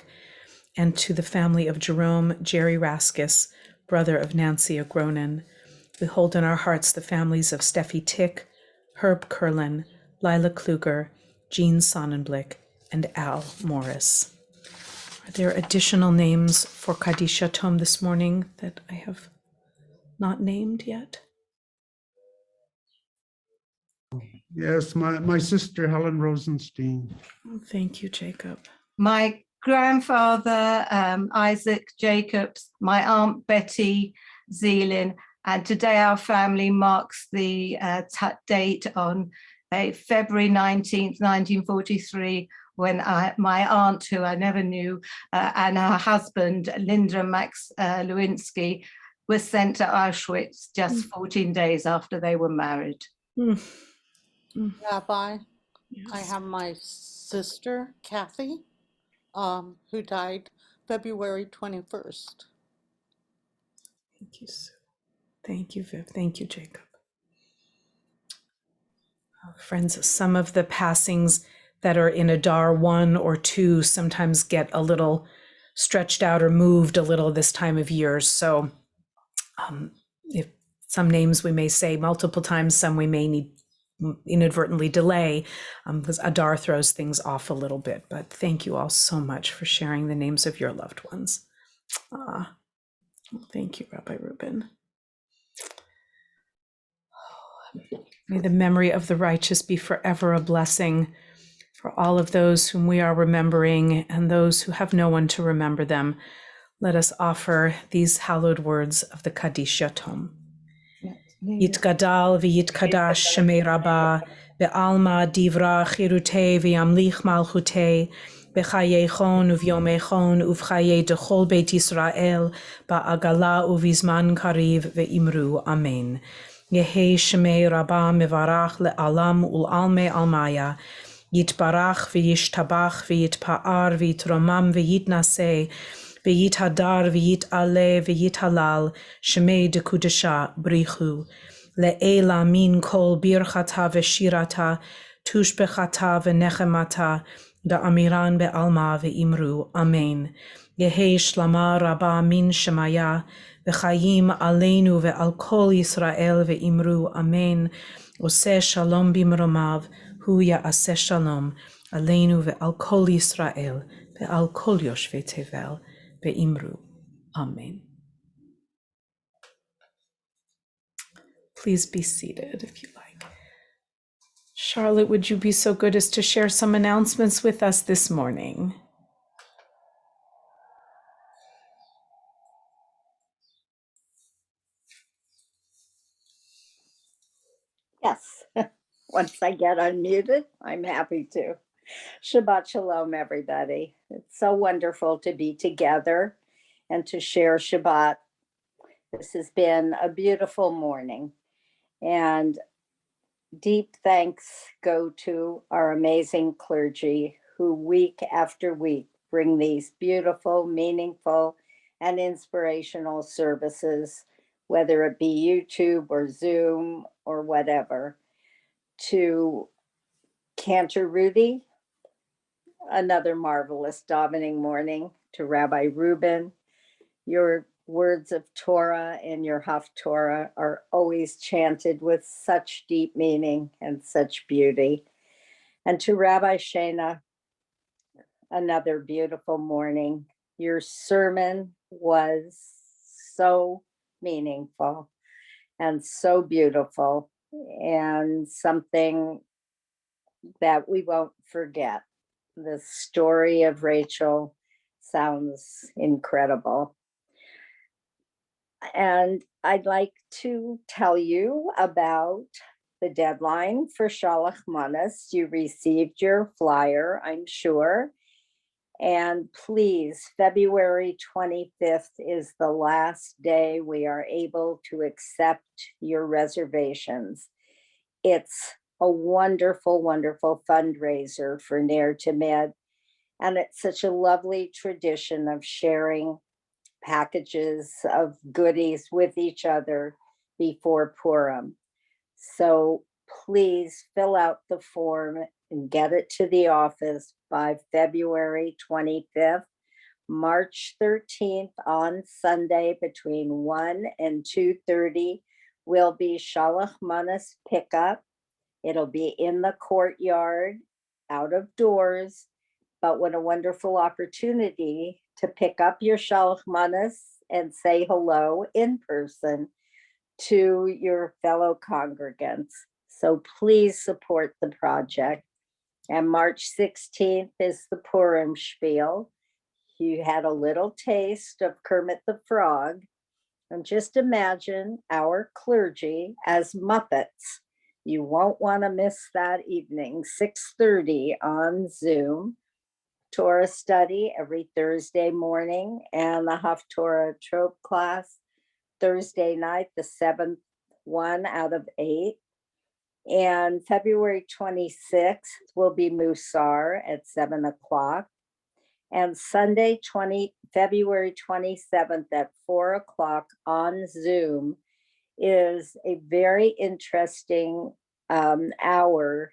and to the family of Jerome Jerry Raskis, brother of Nancy Agronin. We hold in our hearts the families of Steffi Tick, Herb Kurlan, Lila Kluger, Jean Sonnenblick, and Al Morris. Are there additional names for Kaddish Yatom this morning that I have not named yet? Yes, my sister Helen Rosenstein. Oh, thank you, Jacob. My grandfather, Isaac Jacobs, my aunt Betty Zeelin, and today our family marks the date on February 19th, 1943, when my aunt, who I never knew, and her husband, Linda Max Lewinsky, was sent to Auschwitz just 14 days after they were married. Rabbi, Yes. I have my sister, Kathy, who died February 21st. Thank you, Sue. Thank you, Viv. Thank you, Jacob. Friends, some of the passings that are in Adar 1 or 2 sometimes get a little stretched out or moved a little this time of year. So if some names we may say multiple times, some we may need inadvertently delay, because Adar throws things off a little bit. But thank you all so much for sharing the names of your loved ones. Thank you, Rabbi Reuben. May the memory of the righteous be forever a blessing for all of those whom we are remembering and those who have no one to remember them. Let us offer these hallowed words of the Kaddish Yatom. Yitgadal v'yitkadash shemei Rabbah, be'alma divra chirutei v'yamlich malchutei, b'chayeichon uvyomeichon uv'chayei dechol beit Yisrael, ba'agala uvizman kariv ve'imru. Amen. Yehei shemei Rabbah mevarach le'alam ul'almei almaya, yitbarach v'yishtabach v'yitpa'ar v'yitromam v'yitnaseh, v'yithadar v'yit'aleh v'yithalal shemei dekudesha brichu le'ela min kol birchata v'shirata tushbechata v'nechemata da'amiran be'alma v'imru. Amen. Yehei shlama rabba min shemaya v'chayim aleinu ve'al kol Yisrael ve'imru. Amen. Oseh shalom bimromav hu ya'aseh shalom aleinu ve'al kol Yisrael ve'al kol yoshvei tevel ve'imru. Amen. Please be seated if you like. Charlotte, would you be so good as to share some announcements with us this morning? Yes, once I get unmuted, I'm happy to. Shabbat Shalom, everybody. It's so wonderful to be together and to share Shabbat. This has been a beautiful morning, and deep thanks go to our amazing clergy who week after week bring these beautiful, meaningful, and inspirational services, whether it be YouTube or Zoom or whatever. To Cantor Rudy, another marvelous davening morning. To Rabbi Reuben, your words of Torah and your Haftorah are always chanted with such deep meaning and such beauty. And to Rabbi Shana, another beautiful morning. Your sermon was so meaningful and so beautiful, and something that we won't forget. The story of Rachel sounds incredible. And I'd like to tell you about the deadline for Shalakhmanas. You received your flyer, I'm sure. And please, February 25th is the last day we are able to accept your reservations. It's a wonderful, wonderful fundraiser for Ner Tamid. And it's such a lovely tradition of sharing packages of goodies with each other before Purim. So please fill out the form and get it to the office by February 25th. March 13th on Sunday between 1 and 2:30 will be Shalakhmanas pickup. It'll be in the courtyard, out of doors, but what a wonderful opportunity to pick up your Shalakhmanas and say hello in person to your fellow congregants. So please support the project. And March 16th is the Purim Spiel. You had a little taste of Kermit the Frog. And just imagine our clergy as Muppets. You won't want to miss that evening, 6:30 on Zoom. Torah study every Thursday morning and the Haftorah Trope class Thursday night, the 7th one out of 8. And February 26th will be Musar at 7 o'clock. And Sunday, February 27th at 4 o'clock on Zoom is a very interesting hour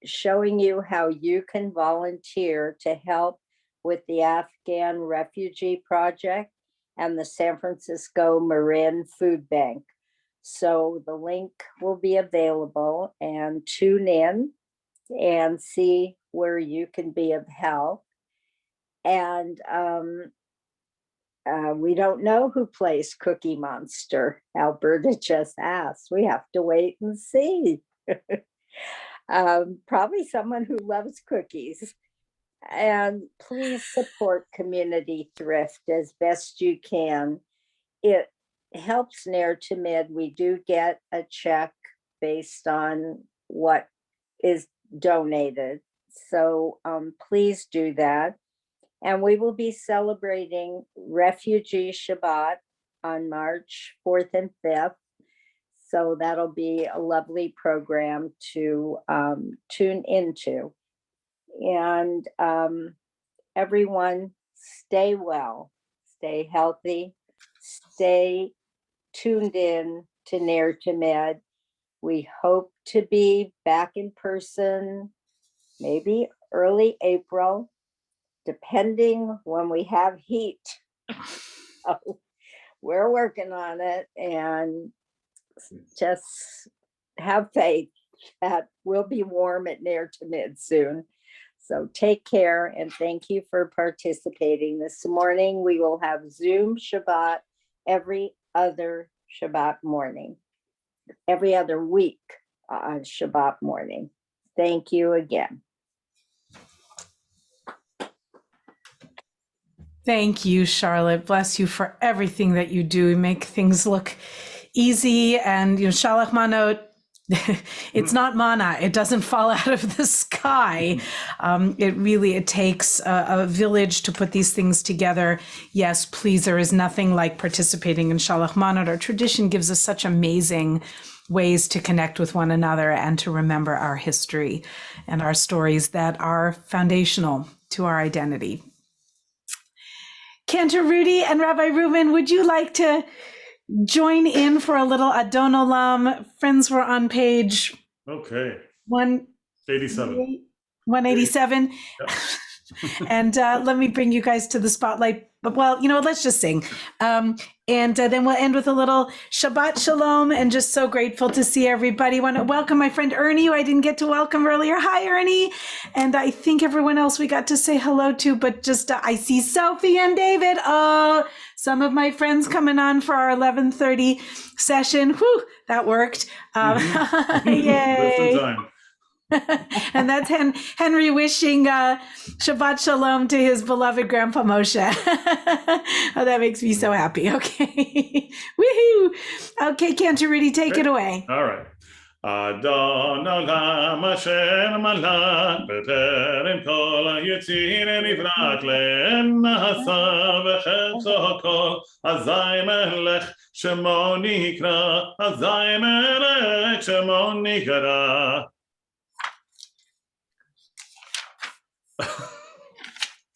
showing you how you can volunteer to help with the Afghan Refugee Project and the San Francisco Marin Food Bank. So the link will be available, and tune in and see where you can be of help. And we don't know who plays Cookie Monster. Alberta just asked. We have to wait and see. Probably someone who loves cookies. And please support community thrift as best you can. It helps Ner Tamid. We do get a check based on what is donated. So please do that. And we will be celebrating Refugee Shabbat on March 4th and 5th. So that'll be a lovely program to tune into. And everyone, stay well, stay healthy, stay tuned in to Ner Tamid. We hope to be back in person, maybe early April, depending when we have heat. So we're working on it, and just have faith that we'll be warm at Ner Tamid soon. So take care, and thank you for participating. This morning we will have Zoom Shabbat every other Shabbat morning, every other week on Shabbat morning. Thank you again. Thank you, Charlotte. Bless you for everything that you do. You make things look easy, and Shalakhmanot, it's not manna. It doesn't fall out of the sky. It takes a village to put these things together. Yes, please, there is nothing like participating in Shalakhmanot. Our tradition gives us such amazing ways to connect with one another and to remember our history and our stories that are foundational to our identity. Cantor, Rudy, and Rabbi Reuben, would you like to join in for a little Adon Olam? Friends, we're on page 187. 187. Yep. And let me bring you guys to the spotlight. Well, let's just sing. And then we'll end with a little Shabbat Shalom, and just so grateful to see everybody. Want to welcome my friend Ernie, who I didn't get to welcome earlier. Hi, Ernie. And I think everyone else we got to say hello to, but just I see Sophie and David. Oh, some of my friends coming on for our 11:30 session. Whew, that worked. Yay. Just in time. And that's Henry wishing Shabbat Shalom to his beloved Grandpa Moshe. Oh, that makes me so happy. Okay. Woohoo. Okay, Cantor, Rudy, take it away. All right. Adon olam asher malak b'terem kol hayitzir nivrak le'nasa v'chetzo kol azay melech shemo nikra azay melech shemo nikra.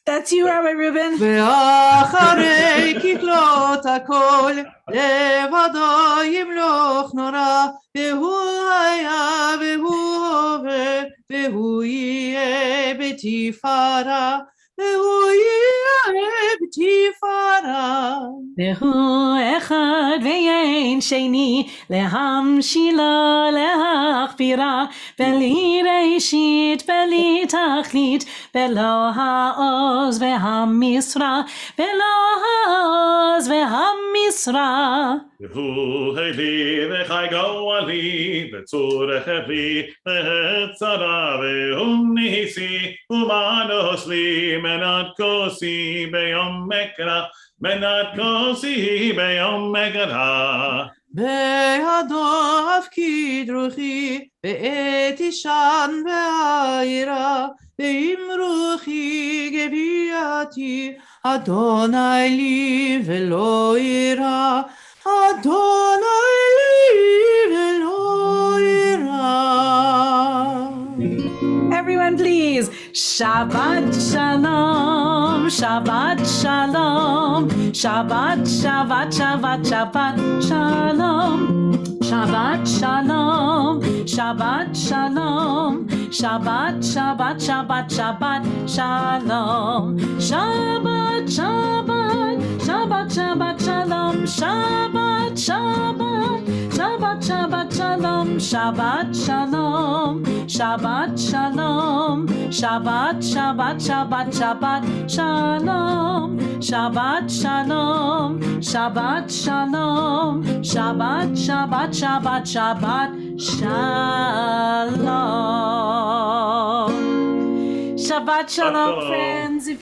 That's you, Rabbi Reuben. ואחרי ככלות הכל, לבדו ימלוך נורא, והוא היה והוא הווה, והוא יהיה בתפארה, והוא יהיה בתפארה. והוא אחד ואין שני, להמשילו להכפירה, בלי ראשית בלי תכלית, בלא העוז והמשרה, בלא העוז והמשרה. והוא הביא וחי גואלי בצורך הביא בצרה והוא ניסי ומנוס לי מנת כוסי ביום מקרא מנת כוסי ביום מקרא. בידו הפקיד רוחי בעת אישן בעירה ועם רוחי גבייתי אדוני לי ולא אירא אדוני לי ולא אירא. Everyone please. Shabbat Shalom, Shabbat Shalom, Shabbat, Shabbat, Shabbat, Shabbat Shalom, Shabbat Shalom, Shabbat Shalom, Shabbat, Shabbat, Shabbat, Shabbat Shalom, Shabbat, Shabbat, Shabbat, Shabbat Shalom, Shabbat, Shabbat, Shabbat, Shabbat Shalom, Shabbat Shalom, Shabbat Shalom, Shabbat, Shabbat, Shabbat, Shabbat Shalom, Shabbat Shalom, Shabbat Shalom, Shabbat, Shabbat, Shabbat, Shabbat Shalom. Shabbat Shalom, friends. If